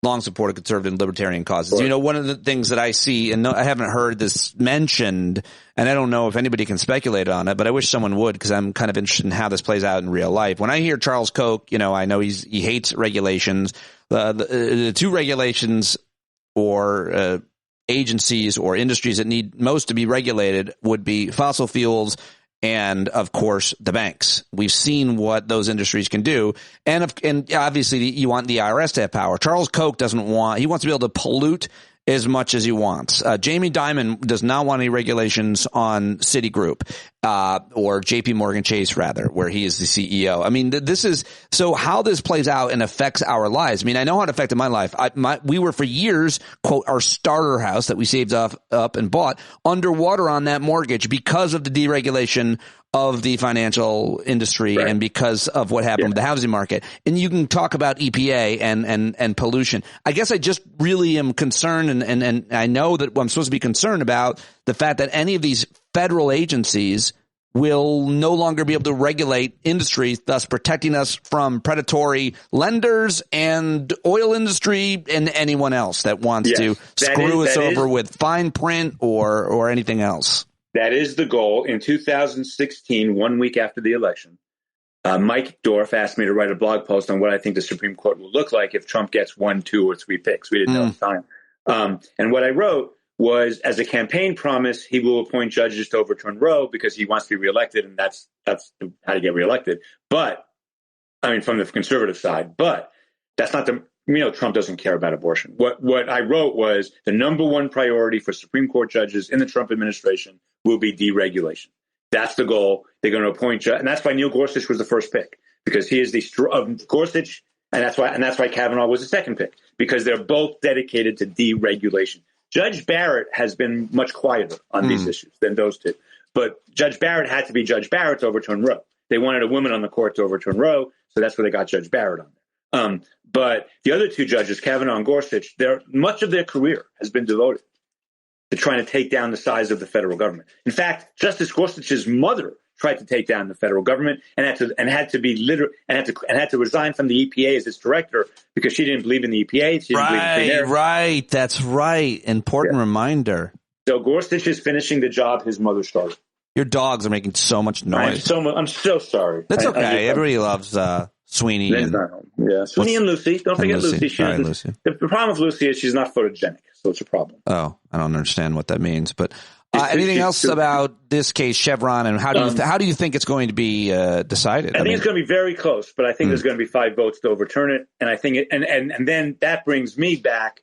long supported conservative and libertarian causes. Right. You know, one of the things that I see, and I haven't heard this mentioned, and I don't know if anybody can speculate on it, but I wish someone would because I'm kind of interested in how this plays out in real life. When I hear Charles Koch, you know, I know he hates regulations. The two regulations or agencies or industries that need most to be regulated would be fossil fuels and, of course, the banks. We've seen what those industries can do. And obviously, you want the IRS to have power. Charles Koch he wants to be able to pollute as much as he wants. Jamie Dimon does not want any regulations on Citigroup or JP Morgan Chase, rather, where he is the CEO. I mean, so how this plays out and affects our lives. I mean, I know how it affected my life. We were for years, quote, our starter house that we saved up and bought underwater on that mortgage because of the deregulation of the financial industry and because of what happened with the housing market. And you can talk about EPA and pollution. I guess I just really am concerned, and I know that I'm supposed to be concerned about the fact that any of these federal agencies will no longer be able to regulate industries, thus protecting us from predatory lenders and oil industry and anyone else that wants to screw us over with fine print or anything else. That is the goal. In 2016, 1 week after the election, Mike Dorff asked me to write a blog post on what I think the Supreme Court will look like if Trump gets 1, 2, or 3 picks. We didn't know at the time. And what I wrote was, as a campaign promise, he will appoint judges to overturn Roe because he wants to be reelected, and that's how to get reelected. But, I mean, from the conservative side. But that's not Trump doesn't care about abortion. What I wrote was the number one priority for Supreme Court judges in the Trump administration will be deregulation. That's the goal. They're going to appoint, and that's why Neil Gorsuch was the first pick, because he is Gorsuch, and that's why Kavanaugh was the second pick, because they're both dedicated to deregulation. Judge Barrett has been much quieter on these issues than those two, but Judge Barrett had to be Judge Barrett to overturn Roe. They wanted a woman on the court to overturn Roe, so that's where they got Judge Barrett on there. But the other two judges, Kavanaugh and Gorsuch, much of their career has been devoted to trying to take down the size of the federal government. In fact, Justice Gorsuch's mother tried to take down the federal government and had to resign from the EPA as its director because she didn't believe in the EPA. She didn't believe in clean air. Right. That's right. Important reminder. So Gorsuch is finishing the job his mother started. Your dogs are making so much noise. I'm so sorry. That's okay. Everybody loves Sweeney. Sweeney and Lucy. Don't forget Lucy. Lucy. The problem with Lucy is she's not photogenic, so it's a problem. Oh, I don't understand what that means. But Anything else about this case, Chevron, and how do you think it's going to be decided? I think it's going to be very close, but I think there's going to be 5 votes to overturn it. And I think and then that brings me back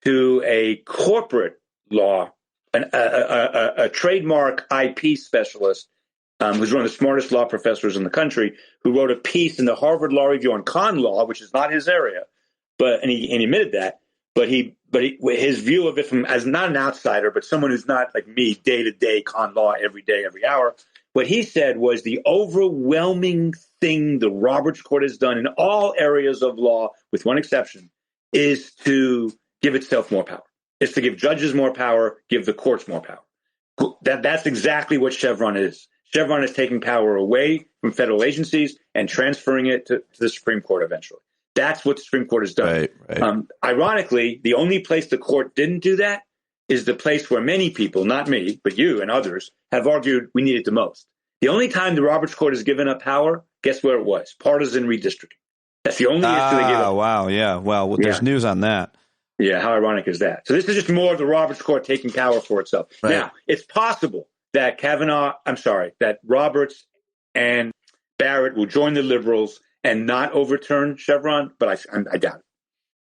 to a corporate law, a trademark IP specialist who's one of the smartest law professors in the country, who wrote a piece in the Harvard Law Review on con law, which is not his area, and he admitted that. But his view of it as not an outsider, but someone who's not like me, day to day con law, every day, every hour. What he said was the overwhelming thing the Roberts Court has done in all areas of law, with one exception, is to give itself more power. It's to give judges more power, give the courts more power. That's exactly what Chevron is. Chevron is taking power away from federal agencies and transferring it to the Supreme Court eventually. That's what the Supreme Court has done. Right. Ironically, the only place the court didn't do that is the place where many people, not me, but you and others, have argued we need it the most. The only time the Roberts Court has given up power, guess where it was? Partisan redistricting. That's the only issue they gave up. Wow, yeah. Well, there's news on that. Yeah, how ironic is that? So this is just more of the Roberts Court taking power for itself. Right. Now, it's possible that that Roberts and Barrett will join the liberals and not overturn Chevron, but I doubt it.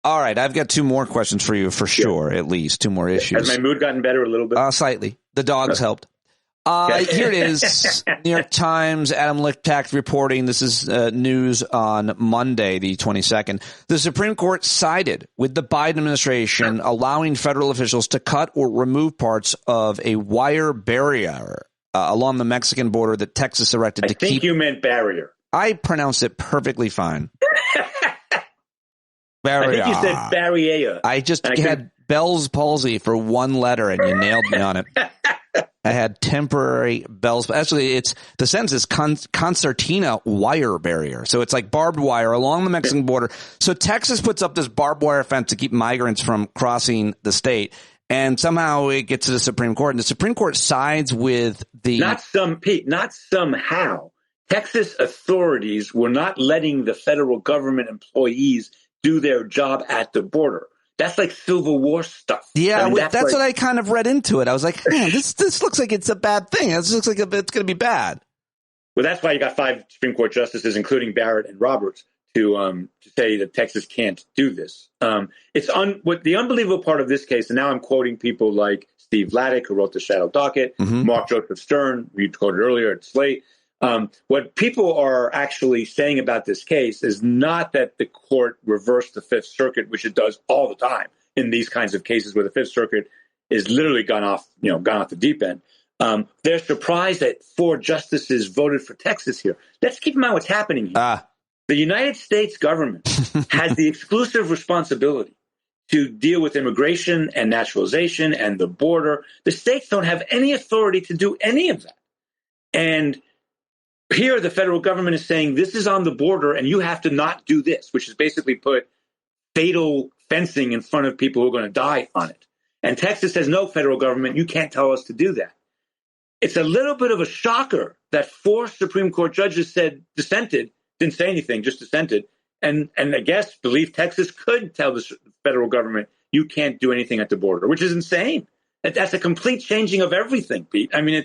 All right, I've got 2 more questions for you, for sure, at least 2 more issues. Has my mood gotten better a little bit? Slightly. The dogs helped. Here it is. New York Times, Adam Lichtach reporting. This is news on Monday, the 22nd. The Supreme Court sided with the Biden administration, allowing federal officials to cut or remove parts of a wire barrier along the Mexican border that Texas erected to keep. I think you meant barrier. I pronounced it perfectly fine. Barrier. I think you said barrier. I just had Bell's palsy for one letter, and you nailed me on it. I had temporary Bell's. Actually, the sentence is concertina wire barrier. So it's like barbed wire along the Mexican border. So Texas puts up this barbed wire fence to keep migrants from crossing the state. And somehow it gets to the Supreme Court. And the Supreme Court sides with the... Not somehow. Texas authorities were not letting the federal government employees do their job at the border. That's like Civil War stuff. Yeah, that's what I kind of read into it. I was like, man, this looks like it's a bad thing. This looks like it's going to be bad. Well, that's why you got 5 Supreme Court justices, including Barrett and Roberts, to say that Texas can't do this. What the unbelievable part of this case, and now I'm quoting people like Steve Vladeck, who wrote the Shadow Docket, Mark Joseph Stern, we quoted earlier at Slate. What people are actually saying about this case is not that the court reversed the Fifth Circuit, which it does all the time in these kinds of cases where the Fifth Circuit is literally gone off the deep end. They're surprised that 4 justices voted for Texas here. Let's keep in mind what's happening here. The United States government has the exclusive responsibility to deal with immigration and naturalization and the border. The states don't have any authority to do any of that. And here, the federal government is saying this is on the border and you have to not do this, which is basically put fatal fencing in front of people who are going to die on it. And Texas says, no, federal government, you can't tell us to do that. It's a little bit of a shocker that 4 Supreme Court judges dissented, didn't say anything, just dissented, and I guess believe Texas could tell the federal government you can't do anything at the border, which is insane. That's a complete changing of everything, Pete. I mean,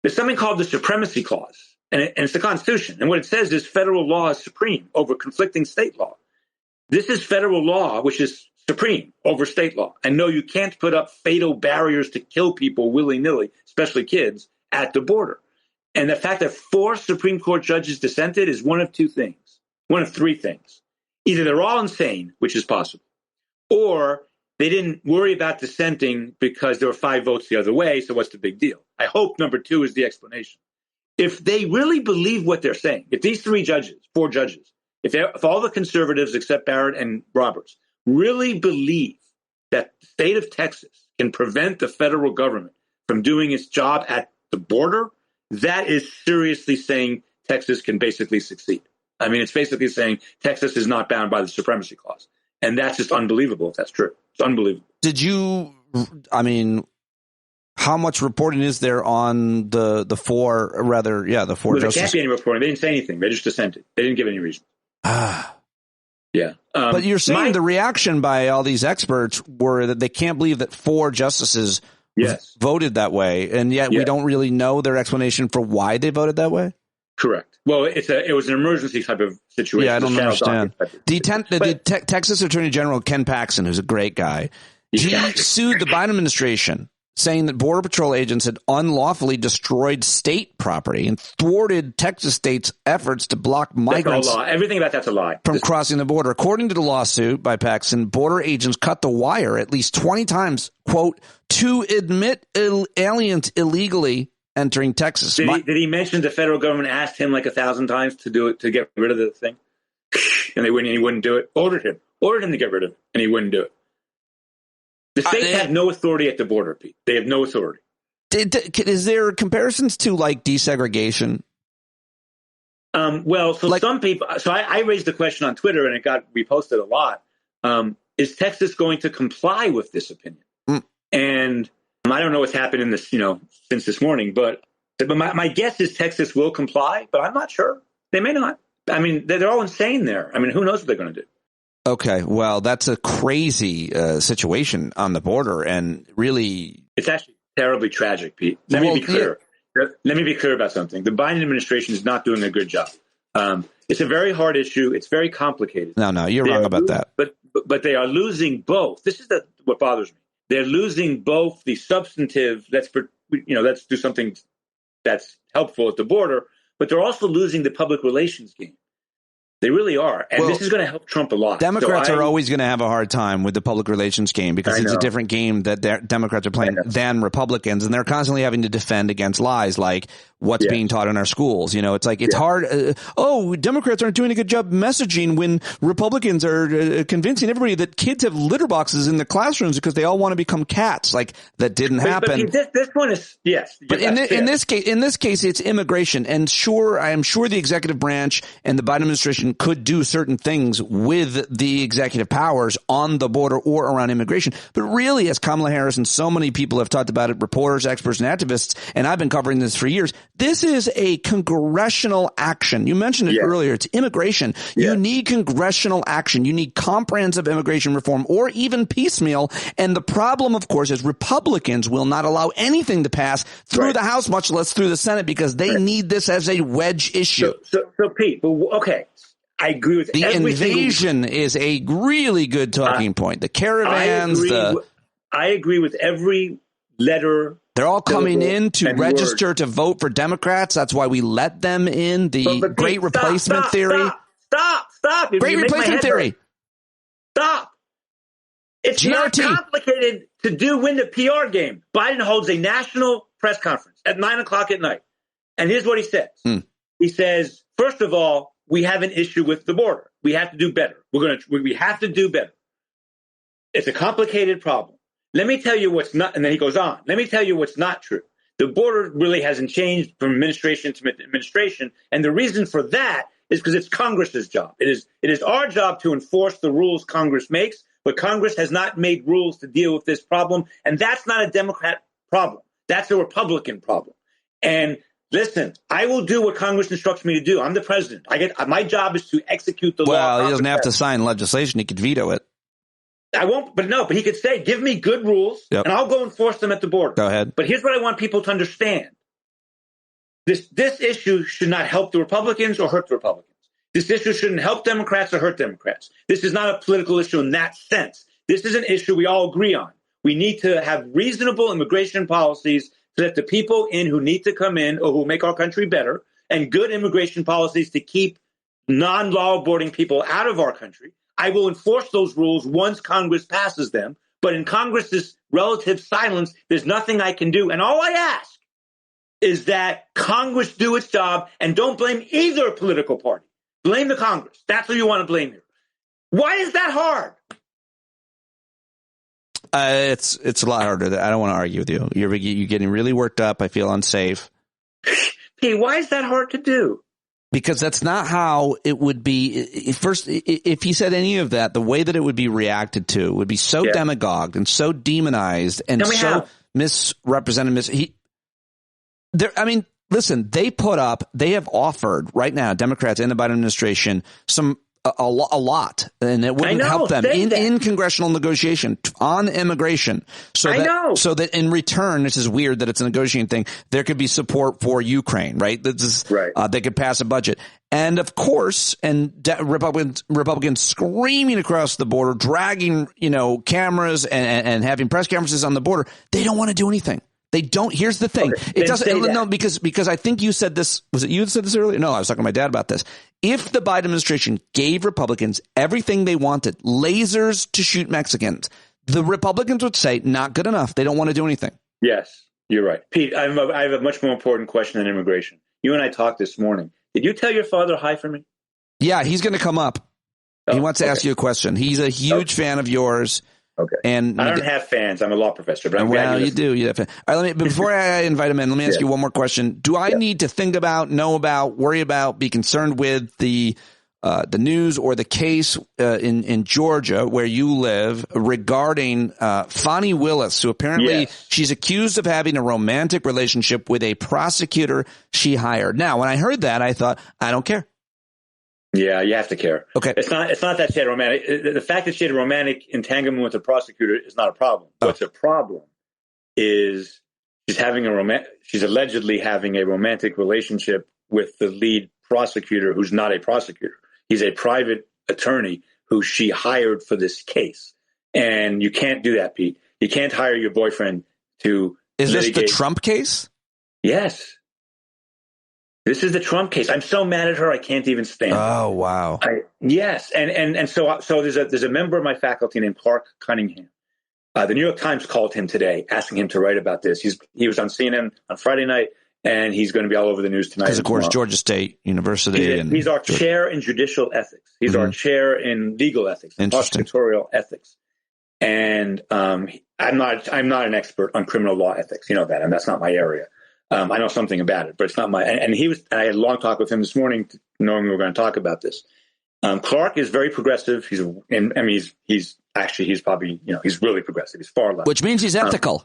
there's something called the Supremacy Clause, and it's the Constitution. And what it says is federal law is supreme over conflicting state law. This is federal law, which is supreme over state law. And no, you can't put up fatal barriers to kill people willy-nilly, especially kids, at the border. And the fact that 4 Supreme Court judges dissented is one of 3 things. Either they're all insane, which is possible, or they didn't worry about dissenting because there were 5 votes the other way, so what's the big deal? I hope number 2 is the explanation. If they really believe what they're saying, if these 4 judges, if all the conservatives except Barrett and Roberts really believe that the state of Texas can prevent the federal government from doing its job at the border, that is seriously saying Texas can basically succeed. I mean, it's basically saying Texas is not bound by the Supremacy Clause. And that's just unbelievable if that's true. It's unbelievable. How much reporting is there on the 4 justices? There can't be any reporting. They didn't say anything. They just dissented. They didn't give any reason. Yeah. But you're saying the reaction by all these experts were that they can't believe that 4 justices voted that way, and yet we don't really know their explanation for why they voted that way. Correct. Well, it was an emergency type of situation. Yeah, I don't understand. The Texas Attorney General Ken Paxton, who's a great guy, he sued the Biden administration, saying that Border Patrol agents had unlawfully destroyed state property and thwarted Texas state's efforts to block migrants. That's all lie. Everything about that's a lie. From crossing the border. According to the lawsuit by Paxton, border agents cut the wire at least 20 times, quote, to admit aliens illegally entering Texas. Did he mention the federal government asked him like 1,000 times to do it, to get rid of the thing? And he wouldn't do it. Ordered him to get rid of it, and he wouldn't do it. The states have no authority at the border, Pete. They have no authority. Is there comparisons to like desegregation? Some people. So I raised the question on Twitter, and it got reposted a lot. Is Texas going to comply with this opinion? And I don't know what's happened in this, since this morning, but my guess is Texas will comply, but I'm not sure. They may not. I mean, they're all insane there. I mean, who knows what they're going to do? Okay, well, that's a crazy situation on the border, and really, it's actually terribly tragic, Pete. Let me be clear. Let me be clear about something. The Biden administration is not doing a good job. It's a very hard issue. It's very complicated. No, you're wrong about that. But they are losing both. This is what bothers me. They're losing both the substantive. Let's do something that's helpful at the border, but they're also losing the public relations game. They really are. And this is going to help Trump a lot. Democrats are always going to have a hard time with the public relations game because it's a different game that Democrats are playing than Republicans. And they're constantly having to defend against lies like what's being taught in our schools. It's like it's hard. Democrats aren't doing a good job messaging when Republicans are convincing everybody that kids have litter boxes in the classrooms because they all want to become cats. Like that didn't happen. But this one is, yes. But in this case, it's immigration. And I am sure the executive branch and the Biden administration could do certain things with the executive powers on the border or around immigration. But really, as Kamala Harris and so many people have talked about it, reporters, experts, and activists, and I've been covering this for years, this is a congressional action. You mentioned it earlier. It's immigration. You need congressional action. You need comprehensive immigration reform or even piecemeal. And the problem, of course, is Republicans will not allow anything to pass through the House, much less through the Senate, because they need this as a wedge issue. So Pete, okay. I agree with the invasion is a really good talking point. The caravans, I agree with every letter. They're all coming in to register to vote for Democrats. That's why we let them in. The Great Replacement Theory. Stop. Great Replacement Theory. Stop. It's not complicated to win the PR game. Biden holds a national press conference at 9:00 at night. And here's what he says. He says, first of all, we have an issue with the border. We have to do better. We have to do better. It's a complicated problem. Let me tell you what's not, and then he goes on. Let me tell you what's not true. The border really hasn't changed from administration to administration. And the reason for that is because it's Congress's job. It is our job to enforce the rules Congress makes, but Congress has not made rules to deal with this problem. And that's not a Democrat problem. That's a Republican problem. And listen, I will do what Congress instructs me to do. I'm the president. My job is to execute the law. Well, he doesn't have to sign legislation. He could veto it. I won't, but he could say, give me good rules and I'll go enforce them at the border. Go ahead. But here's what I want people to understand. This issue should not help the Republicans or hurt the Republicans. This issue shouldn't help Democrats or hurt Democrats. This is not a political issue in that sense. This is an issue we all agree on. We need to have reasonable immigration policies so that the people who need to come in or who make our country better, and good immigration policies to keep non-law abiding people out of our country. I will enforce those rules once Congress passes them. But in Congress's relative silence, there's nothing I can do. And all I ask is that Congress do its job and don't blame either political party. Blame the Congress. That's who you want to blame here. Why is that hard? It's a lot harder. I don't want to argue with you. You're getting really worked up. I feel unsafe. Hey, why is that hard to do? Because that's not how it would be. First, if he said any of that, the way that it would be reacted to would be so demagogued and so demonized and so misrepresented. Listen, they have offered right now, Democrats and the Biden administration, some a lot, and it wouldn't help them in congressional negotiation on immigration. So that in return, this is weird that it's a negotiating thing. There could be support for Ukraine, right? This is, they could pass a budget. And of course, Republicans screaming across the border, dragging, cameras and having press conferences on the border. They don't want to do anything. They don't. Here's the thing. It doesn't, because I think you said this. Was it you that said this earlier? No, I was talking to my dad about this. If the Biden administration gave Republicans everything they wanted, lasers to shoot Mexicans, the Republicans would say, not good enough. They don't want to do anything. Yes, you're right. Pete, I have a much more important question than immigration. You and I talked this morning. Did you tell your father hi for me? Yeah, he's going to come up. He wants to ask you a question. He's a huge fan of yours. Okay. And I don't have fans. I'm a law professor. But you do. You have fans. All right, before I invite him in, let me ask you one more question. Do I need to think about, know about, worry about, be concerned with the news or the case in Georgia where you live regarding Fani Willis, who apparently she's accused of having a romantic relationship with a prosecutor she hired? Now, when I heard that, I thought, I don't care. Yeah, you have to care. Okay. It's not that she had a romantic. The fact that she had a romantic entanglement with a prosecutor is not a problem. What's a problem is she's allegedly having a romantic relationship with the lead prosecutor, who's not a prosecutor. He's a private attorney who she hired for this case. And you can't do that, Pete. You can't hire your boyfriend to Is litigate. This the Trump case? Yes. This is the Trump case. I'm so mad at her, I can't even stand it. Oh, wow. Yes. And so there's a member of my faculty named Clark Cunningham. The New York Times called him today, asking him to write about this. He was on CNN on Friday night, and he's going to be all over the news tonight. Because, of course, Georgia State University. He's our chair in judicial ethics. He's our chair in legal ethics, prosecutorial ethics. And I'm not an expert on criminal law ethics. You know that, and that's not my area. I know something about it, but it's not my. And I had a long talk with him this morning, knowing we were going to talk about this. Clark is very progressive. He's probably, he's really progressive. He's far left, which means he's ethical.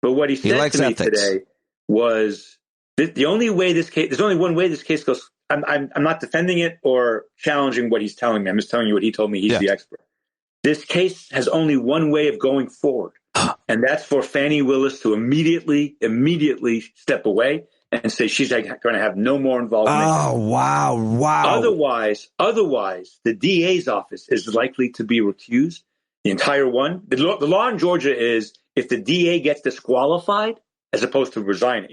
But what he said to me today was the only way this case. There's only one way this case goes. I'm not defending it or challenging what he's telling me. I'm just telling you what he told me. He's the expert. This case has only one way of going forward. And that's for Fani Willis to immediately step away and say she's going to have no more involvement. Oh, wow. Otherwise, the DA's office is likely to be recused. The entire one. The law in Georgia is if the DA gets disqualified as opposed to resigning.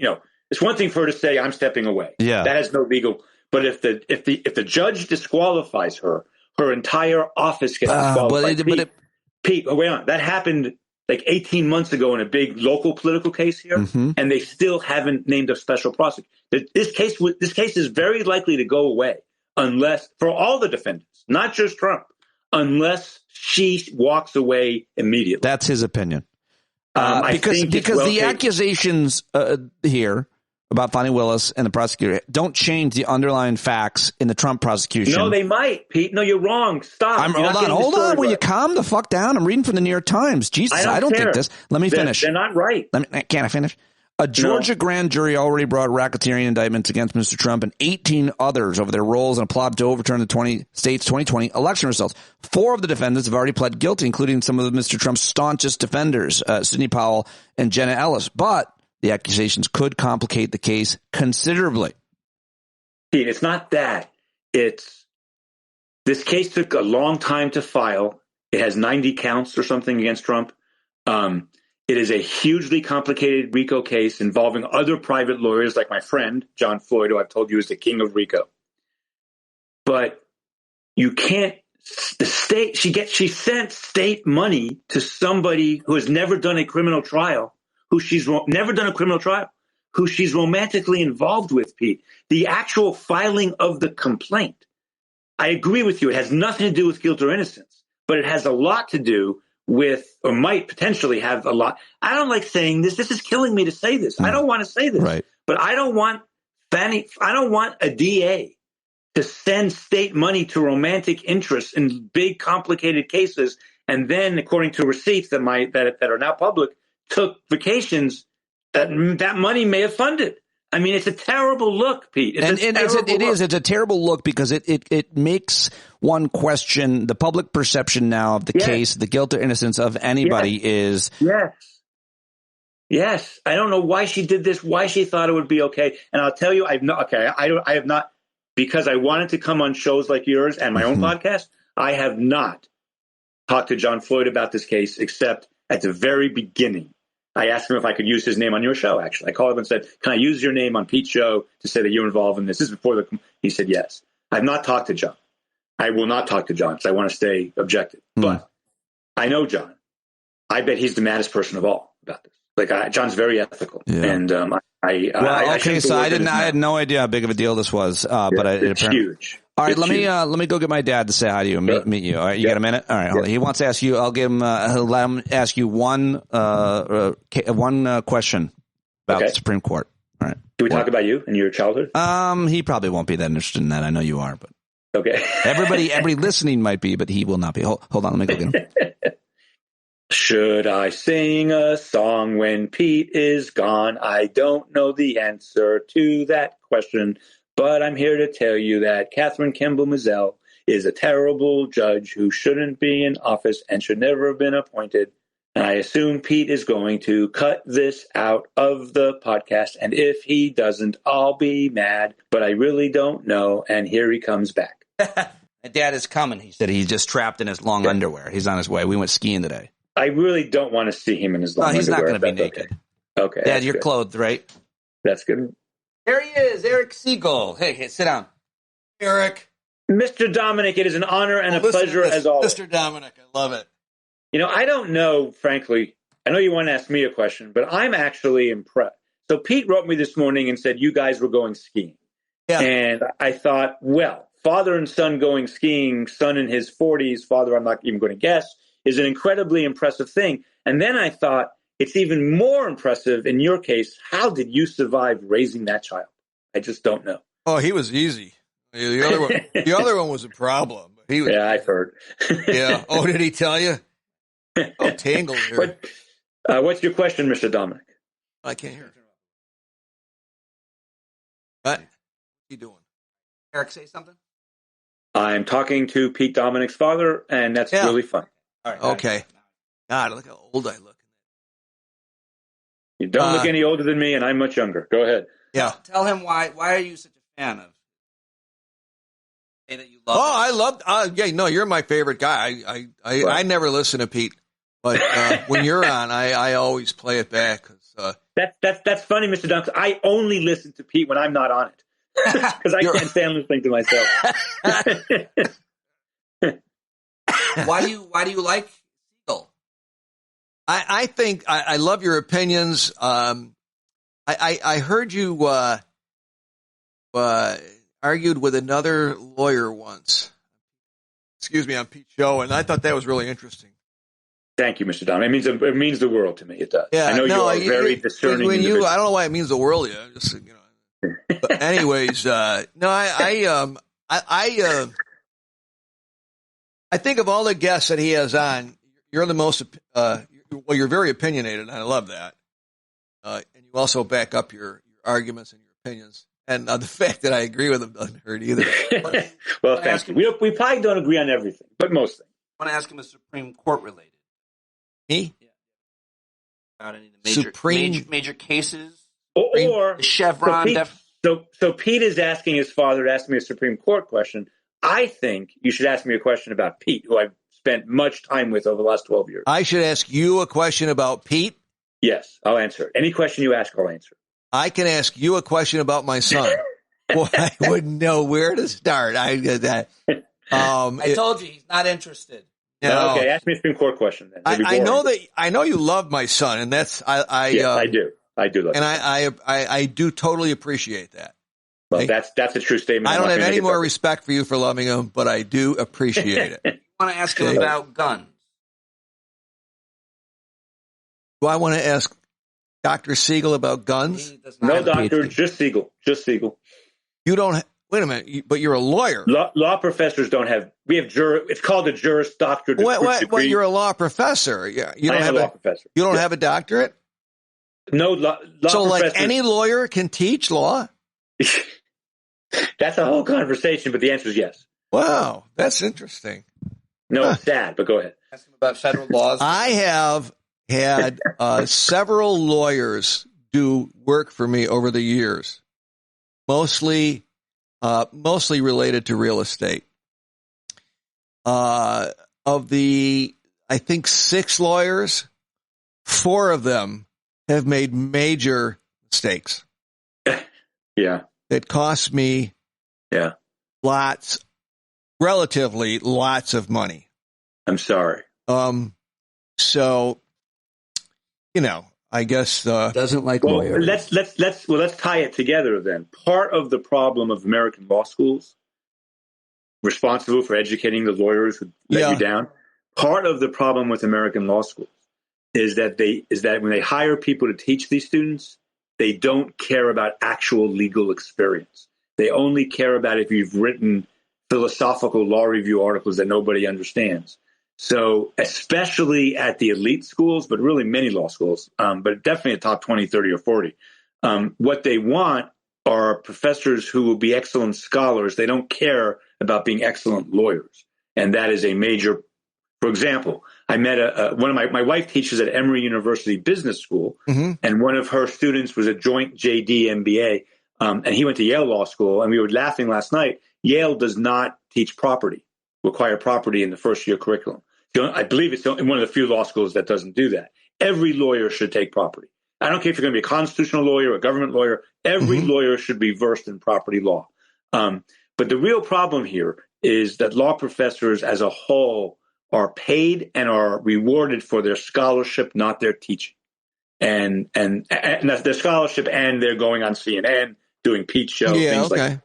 It's one thing for her to say, I'm stepping away. Yeah. That has no legal. But if the judge disqualifies her entire office gets disqualified. Pete, wait on. That happened like 18 months ago in a big local political case here, and they still haven't named a special prosecutor. This case is very likely to go away unless, for all the defendants, not just Trump, unless she walks away immediately. That's his opinion. Because the accusations here about Fani Willis and the prosecutor don't change the underlying facts in the Trump prosecution. No, they might, Pete. No, you're wrong. Stop. Hold on. Will you calm the fuck down? I'm reading from the New York Times. Jesus, I don't think this. Let me finish. They're not right. Can't I finish? A Georgia grand jury already brought racketeering indictments against Mr. Trump and 18 others over their roles in a plot to overturn the state's 2020 election results. 4 of the defendants have already pled guilty, including some of Mr. Trump's staunchest defenders, Sidney Powell and Jenna Ellis. But the accusations could complicate the case considerably. Pete, it's not that. This case took a long time to file. It has 90 counts or something against Trump. It is a hugely complicated RICO case involving other private lawyers like my friend, John Floyd, who I've told you is the king of RICO. But you can't, the state, she sent state money to somebody who has never done a criminal trial, who she's romantically involved with, Pete. The actual filing of the complaint. I agree with you. It has nothing to do with guilt or innocence, but it has a lot to do with, or might potentially have a lot. I don't like saying this. This is killing me to say this. I don't want to say this, right. But I don't want a DA to send state money to romantic interests in big, complicated cases. And then, according to receipts that are now public, took vacations that money may have funded. I mean, it's a terrible look, Pete. It's a terrible look because it makes one question the public perception now of the case, the guilt or innocence of anybody is. Yes. I don't know why she did this, why she thought it would be okay. And I'll tell you, I have not, because I wanted to come on shows like yours and my own podcast, I have not talked to John Floyd about this case, except at the very beginning. I asked him if I could use his name on your show, actually. I called him and said, can I use your name on Pete's show to say that you're involved in this? This is before he said yes. I've not talked to John. I will not talk to John because I want to stay objective. But I know John. I bet he's the maddest person of all about this. Like, John's very ethical. Yeah. And I had no idea how big of a deal this was. But it's huge. All right, let me go get my dad to say hi to you and meet you. All right, you got a minute? All right, he wants to ask you. I'll give him. He'll let him ask you one question about the Supreme Court. All right. Can we talk about you and your childhood? He probably won't be that interested in that. I know you are, but okay. everybody listening might be, but he will not be. Hold on, let me go get him. Should I sing a song when Pete is gone? I don't know the answer to that question. But I'm here to tell you that Catherine Kimball Mizelle is a terrible judge who shouldn't be in office and should never have been appointed. And I assume Pete is going to cut this out of the podcast. And if he doesn't, I'll be mad. But I really don't know. And here he comes back. My dad is coming. He said he's just trapped in his long underwear. He's on his way. We went skiing today. I really don't want to see him in his long underwear. He's not going to be naked. Okay. Dad, you're clothed, right? That's good. There he is, Eric Segall. Hey, sit down. Eric. Mr. Dominic, it is an honor and a pleasure as always. Mr. Dominic, I love it. You know, I don't know, frankly. I know you want to ask me a question, but I'm actually impressed. So Pete wrote me this morning and said you guys were going skiing. Yeah. And I thought, well, father and son going skiing, son in his 40s, father I'm not even going to guess, is an incredibly impressive thing. And then I thought, it's even more impressive in your case. How did you survive raising that child? I just don't know. Oh, he was easy. The other one was a problem. Yeah, I've heard. Yeah. Oh, did he tell you? Oh, tangled here. What's your question, Mr. Dominic? I can't hear. What are you doing? Eric, say something. I'm talking to Pete Dominic's father, and that's really fun. All right. Okay. God, look how old I look. You don't look any older than me, and I'm much younger. Go ahead. Yeah. Tell him why are you such a fan of? That you love I love. You're my favorite guy. I never listen to Pete, but when you're on, I always play it back. That's funny, Mr. Dunks. I only listen to Pete when I'm not on it because I can't stand listening to myself. Why do you like Segall? I think I love your opinions. I heard you argued with another lawyer once. Excuse me, on Pete's show, and I thought that was really interesting. Thank you, Mr. Don. It means the world to me. It does. Yeah, I know you are very discerning. I don't know why it means the world to you. Just, But anyways, I think of all the guests that he has on, you're the most. You're very opinionated, and I love that. And you also back up your arguments and your opinions. And the fact that I agree with him doesn't hurt either. Well, thank you. We probably don't agree on everything, but most things. I want to ask him a Supreme Court related. Me? Yeah. About any of the major cases? Or Chevron. So Pete is asking his father to ask me a Supreme Court question. I think you should ask me a question about Pete, who I've spent much time with over the last 12 years. I should ask you a question about Pete? Yes, I'll answer it. Any question you ask, I'll answer. I can ask you a question about my son. Well, I wouldn't know where to start. I told you he's not interested. No. Okay, ask me a Supreme Court question then. I know you love my son, and that's yes, I do. I do love. And I do totally appreciate that. Well, okay? That's a true statement. I don't have any more respect for you for loving him, but I do appreciate it. I want to ask him about guns. Do I want to ask Dr. Segall about guns? No, doctor, just Segall. Just Segall. You don't. Wait a minute, but you're a lawyer. Law professors don't have. We have it's called a Juris Doctor. What? You're a law professor. You don't have a law professor. You don't have a doctorate. No, law so professors, like any lawyer can teach law? That's a whole conversation, but the answer is yes. Wow, that's interesting. No, it's sad, but go ahead. Ask him about federal laws. I have had several lawyers do work for me over the years, mostly related to real estate. Of the, I think, 6 lawyers, 4 of them have made major mistakes. Yeah. It cost me relatively lots of money. I'm sorry. So, I guess doesn't like lawyers. Let's tie it together then. Part of the problem of American law schools, responsible for educating the lawyers who let you down. Part of the problem with American law schools is that when they hire people to teach these students, they don't care about actual legal experience. They only care about if you've written philosophical law review articles that nobody understands. So especially at the elite schools, but really many law schools, but definitely a top 20, 30, or 40, what they want are professors who will be excellent scholars. They don't care about being excellent lawyers. And that is a major, for example, I met one of my wife teaches at Emory University Business School, and one of her students was a joint JD MBA, and he went to Yale Law School, and we were laughing last night. Yale does not teach require property in the first year curriculum. I believe it's one of the few law schools that doesn't do that. Every lawyer should take property. I don't care if you're going to be a constitutional lawyer, a government lawyer. Every lawyer should be versed in property law. But the real problem here is that law professors as a whole are paid and are rewarded for their scholarship, not their teaching. And that's their scholarship, and they're going on CNN, doing Pete show, things like that.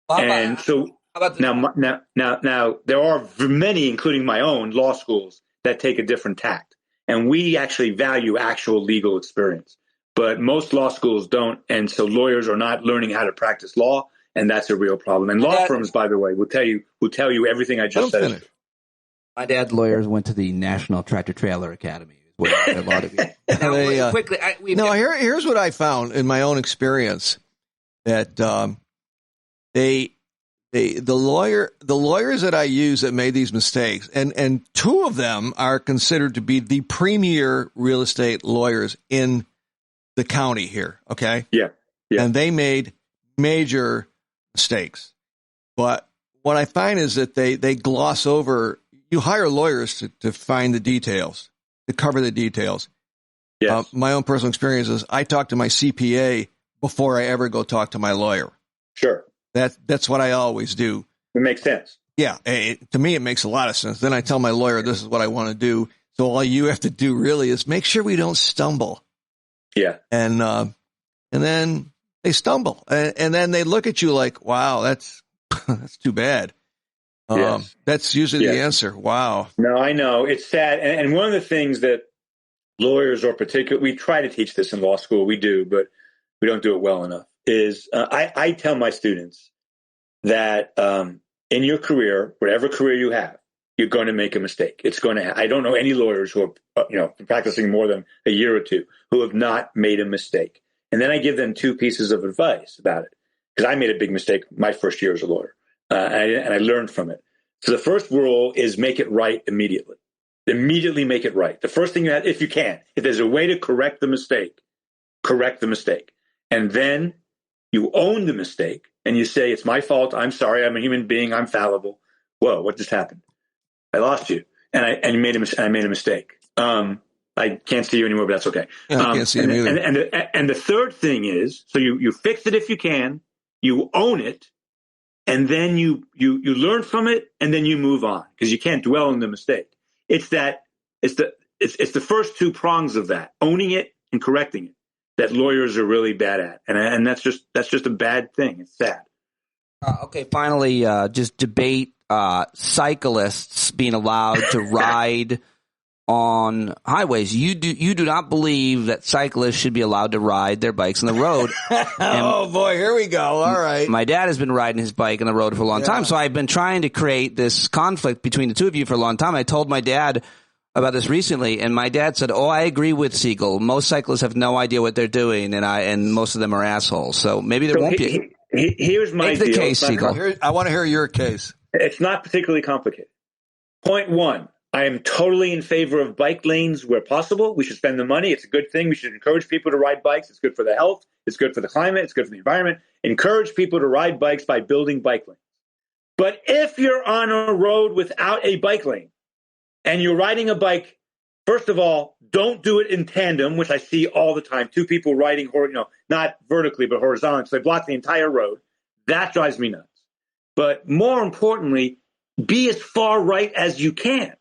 And so now there are many, including my own, law schools that take a different tact. And we actually value actual legal experience. But most law schools don't, and so lawyers are not learning how to practice law, and that's a real problem. And law firms, by the way, will tell you everything I just said. My dad's lawyers went to the National Tractor Trailer Academy. A lot of you. Now, quickly, here's what I found in my own experience: that the lawyers that I use that made these mistakes, and 2 of them are considered to be the premier real estate lawyers in the county here. Okay. Yeah. And they made major mistakes. But what I find is that they gloss over. You hire lawyers to find the details, to cover the details. Yes. My own personal experience is I talk to my CPA before I ever go talk to my lawyer. Sure. That's what I always do. It makes sense. Yeah. To me, it makes a lot of sense. Then I tell my lawyer, this is what I want to do. So all you have to do really is make sure we don't stumble. Yeah. And then they stumble, and then they look at you like, wow, that's too bad. Yes. That's usually the answer. Wow. No, I know. It's sad. And one of the things that lawyers are we try to teach this in law school. We do, but we don't do it well enough, is I tell my students that in your career, whatever career you have, you're going to make a mistake. It's going to. I don't know any lawyers who are practicing more than a year or 2 who have not made a mistake. And then I give them 2 pieces of advice about it, because I made a big mistake my first year as a lawyer. And I learned from it. So the first rule is make it right immediately. Immediately make it right. The first thing you have, if you can, if there's a way to correct the mistake. And then you own the mistake and you say, it's my fault. I'm sorry. I'm a human being. I'm fallible. Whoa, what just happened? I lost you. And I made a mistake. I can't see you anymore, but that's okay. Yeah, I can't see you either. And the third thing is, so you fix it if you can, you own it, and then you learn from it, and then you move on, because you can't dwell on the mistake. It's the first 2 prongs of that, owning it and correcting it, that lawyers are really bad at, and that's just a bad thing. It's sad. Okay, finally, just debate cyclists being allowed to ride on highways. You do not believe that cyclists should be allowed to ride their bikes on the road. Oh boy, here we go. All right. My dad has been riding his bike on the road for a long time, so I've been trying to create this conflict between the 2 of you for a long time. I told my dad, about this recently, and my dad said, "Oh, I agree with Segall. Most cyclists have no idea what they're doing, and most of them are assholes. So maybe there won't be." Here's my Make the deal. case, Segall. I want to hear your case. It's not particularly complicated. Point one, I am totally in favor of bike lanes where possible. We should spend the money. It's a good thing. We should encourage people to ride bikes. It's good for the health. It's good for the climate. It's good for the environment. Encourage people to ride bikes by building bike lanes. But if you're on a road without a bike lane and you're riding a bike, first of all, don't do it in tandem, which I see all the time. Two people riding, not vertically, but horizontally. So they block the entire road. That drives me nuts. But more importantly, be as far right as you can.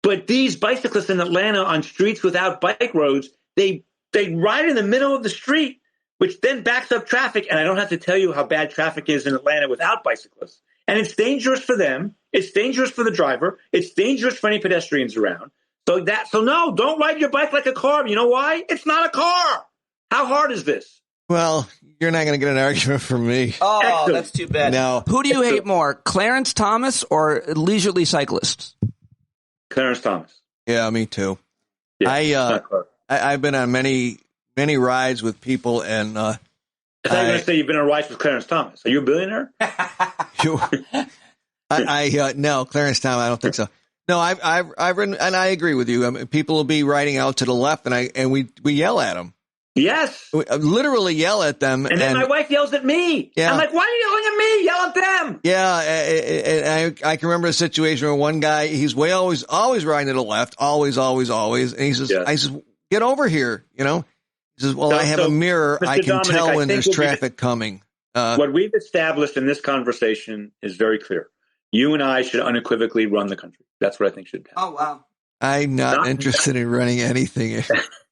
But these bicyclists in Atlanta on streets without bike roads, they ride in the middle of the street, which then backs up traffic. And I don't have to tell you how bad traffic is in Atlanta without bicyclists. And it's dangerous for them. It's dangerous for the driver. It's dangerous for any pedestrians around. So no, don't ride your bike like a car. You know why? It's not a car. How hard is this? Well, you're not going to get an argument from me. Oh, Excellent. that's too bad. No. Who do you hate more, Clarence Thomas or leisurely cyclists? Clarence Thomas. Yeah, me too. Yeah, I've been on many rides with people, and I thought you were going to say you've been on rides with Clarence Thomas. Are you a billionaire? No, Clarence Thomas, I don't think so. No, I've ridden, and I agree with you. I mean, people will be riding out to the left, and we yell at them. Yes. We literally yell at them. And then my wife yells at me. Yeah. I'm like, why are you yelling at me? Yell at them. Yeah. And I can remember a situation where one guy, he's always riding to the left, always. And he says, I says, get over here. He says, well, I have a mirror. Mr. I can Dominic, tell when there's what traffic coming. What we've established in this conversation is very clear. You and I should unequivocally run the country. That's what I think should happen. Oh, wow. I'm not interested in running anything,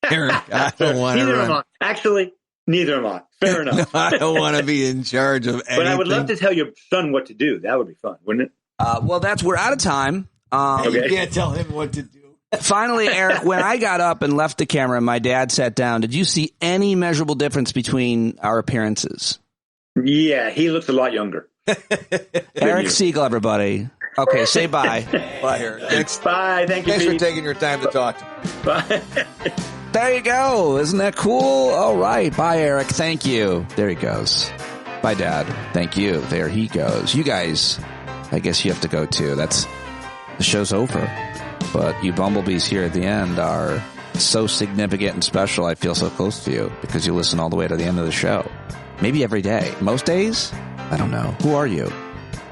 Eric. I don't want to run. Neither am I. Actually, neither am I. Fair enough. No, I don't want to be in charge of anything. But I would love to tell your son what to do. That would be fun, wouldn't it? Well, we're out of time. You can't tell him what to do. Finally, Eric, when I got up and left the camera and my dad sat down, did you see any measurable difference between our appearances? Yeah, he looks a lot younger. Eric Segall, everybody. Okay, say bye. Bye, Eric. Bye. Thank you, Thanks Pete. for taking your time to talk to me. Bye. There you go. Isn't that cool? All right. Bye, Eric. Thank you. There he goes. Bye, Dad. Thank you. There he goes. You guys, I guess you have to go too. The show's over. But you bumblebees here at the end are so significant and special. I feel so close to you because you listen all the way to the end of the show. Maybe every day. Most days? I don't know. Who are you?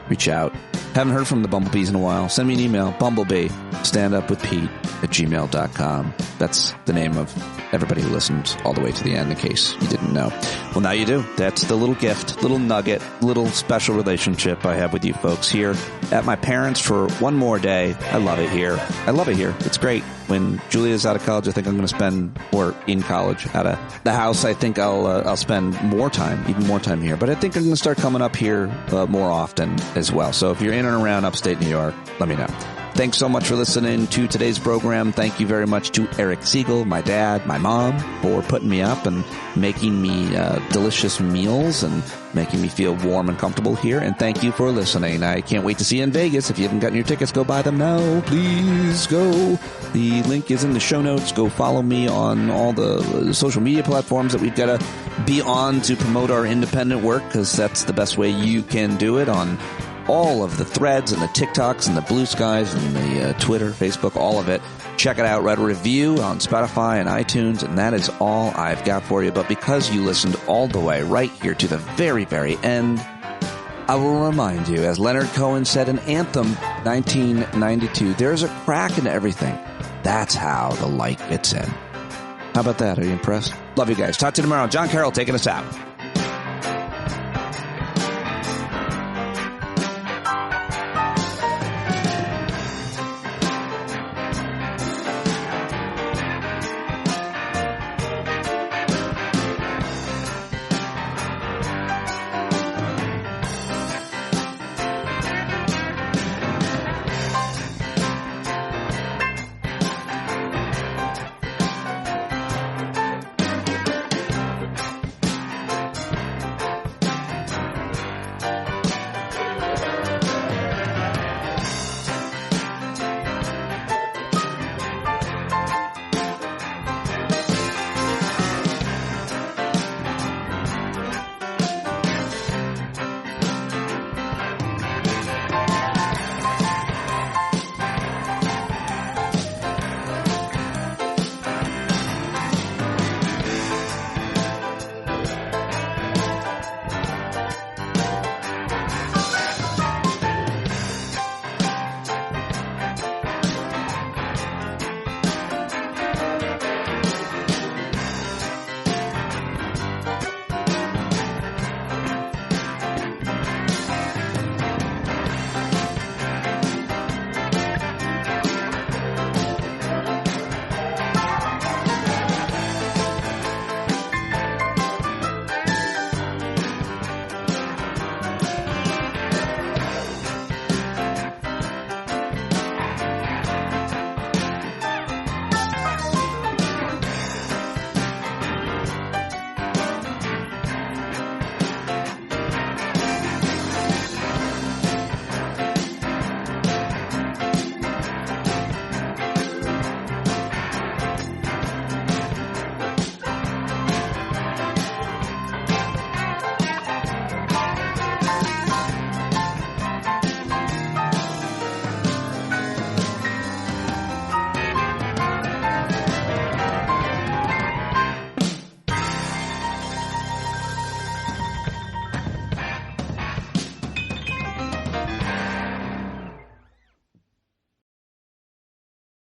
Reach out. Haven't heard from the bumblebees in a while. Send me an email. Bumblebee. standupwithpete@gmail.com. That's the name of everybody who listens all the way to the end, in case you didn't know. Well, now you do. That's the little gift, little nugget, little special relationship I have with you folks here at my parents' for one more day. I love it here. It's great. When Julia's out of college, I think I'm going to spend, or in college, out of the house, I think I'll spend even more time here. But I think I'm going to start coming up here more often as well. So if you're in and around upstate New York, let me know. Thanks so much for listening to today's program. Thank you very much to Eric Segall, my dad, my mom, for putting me up and making me delicious meals and making me feel warm and comfortable here. And thank you for listening. I can't wait to see you in Vegas. If you haven't gotten your tickets, go buy them now. Please go. The link is in the show notes. Go follow me on all the social media platforms that we've got to be on to promote our independent work, because that's the best way you can do it, on all of the threads and the TikToks and the Blue Skies and the Twitter, Facebook, all of it. Check it out. Write a review on Spotify and iTunes, and that is all I've got for you. But because you listened all the way right here to the very, very end, I will remind you, as Leonard Cohen said in Anthem 1992, there's a crack in everything. That's how the light gets in. How about that? Are you impressed? Love you guys. Talk to you tomorrow. John Carroll taking us out.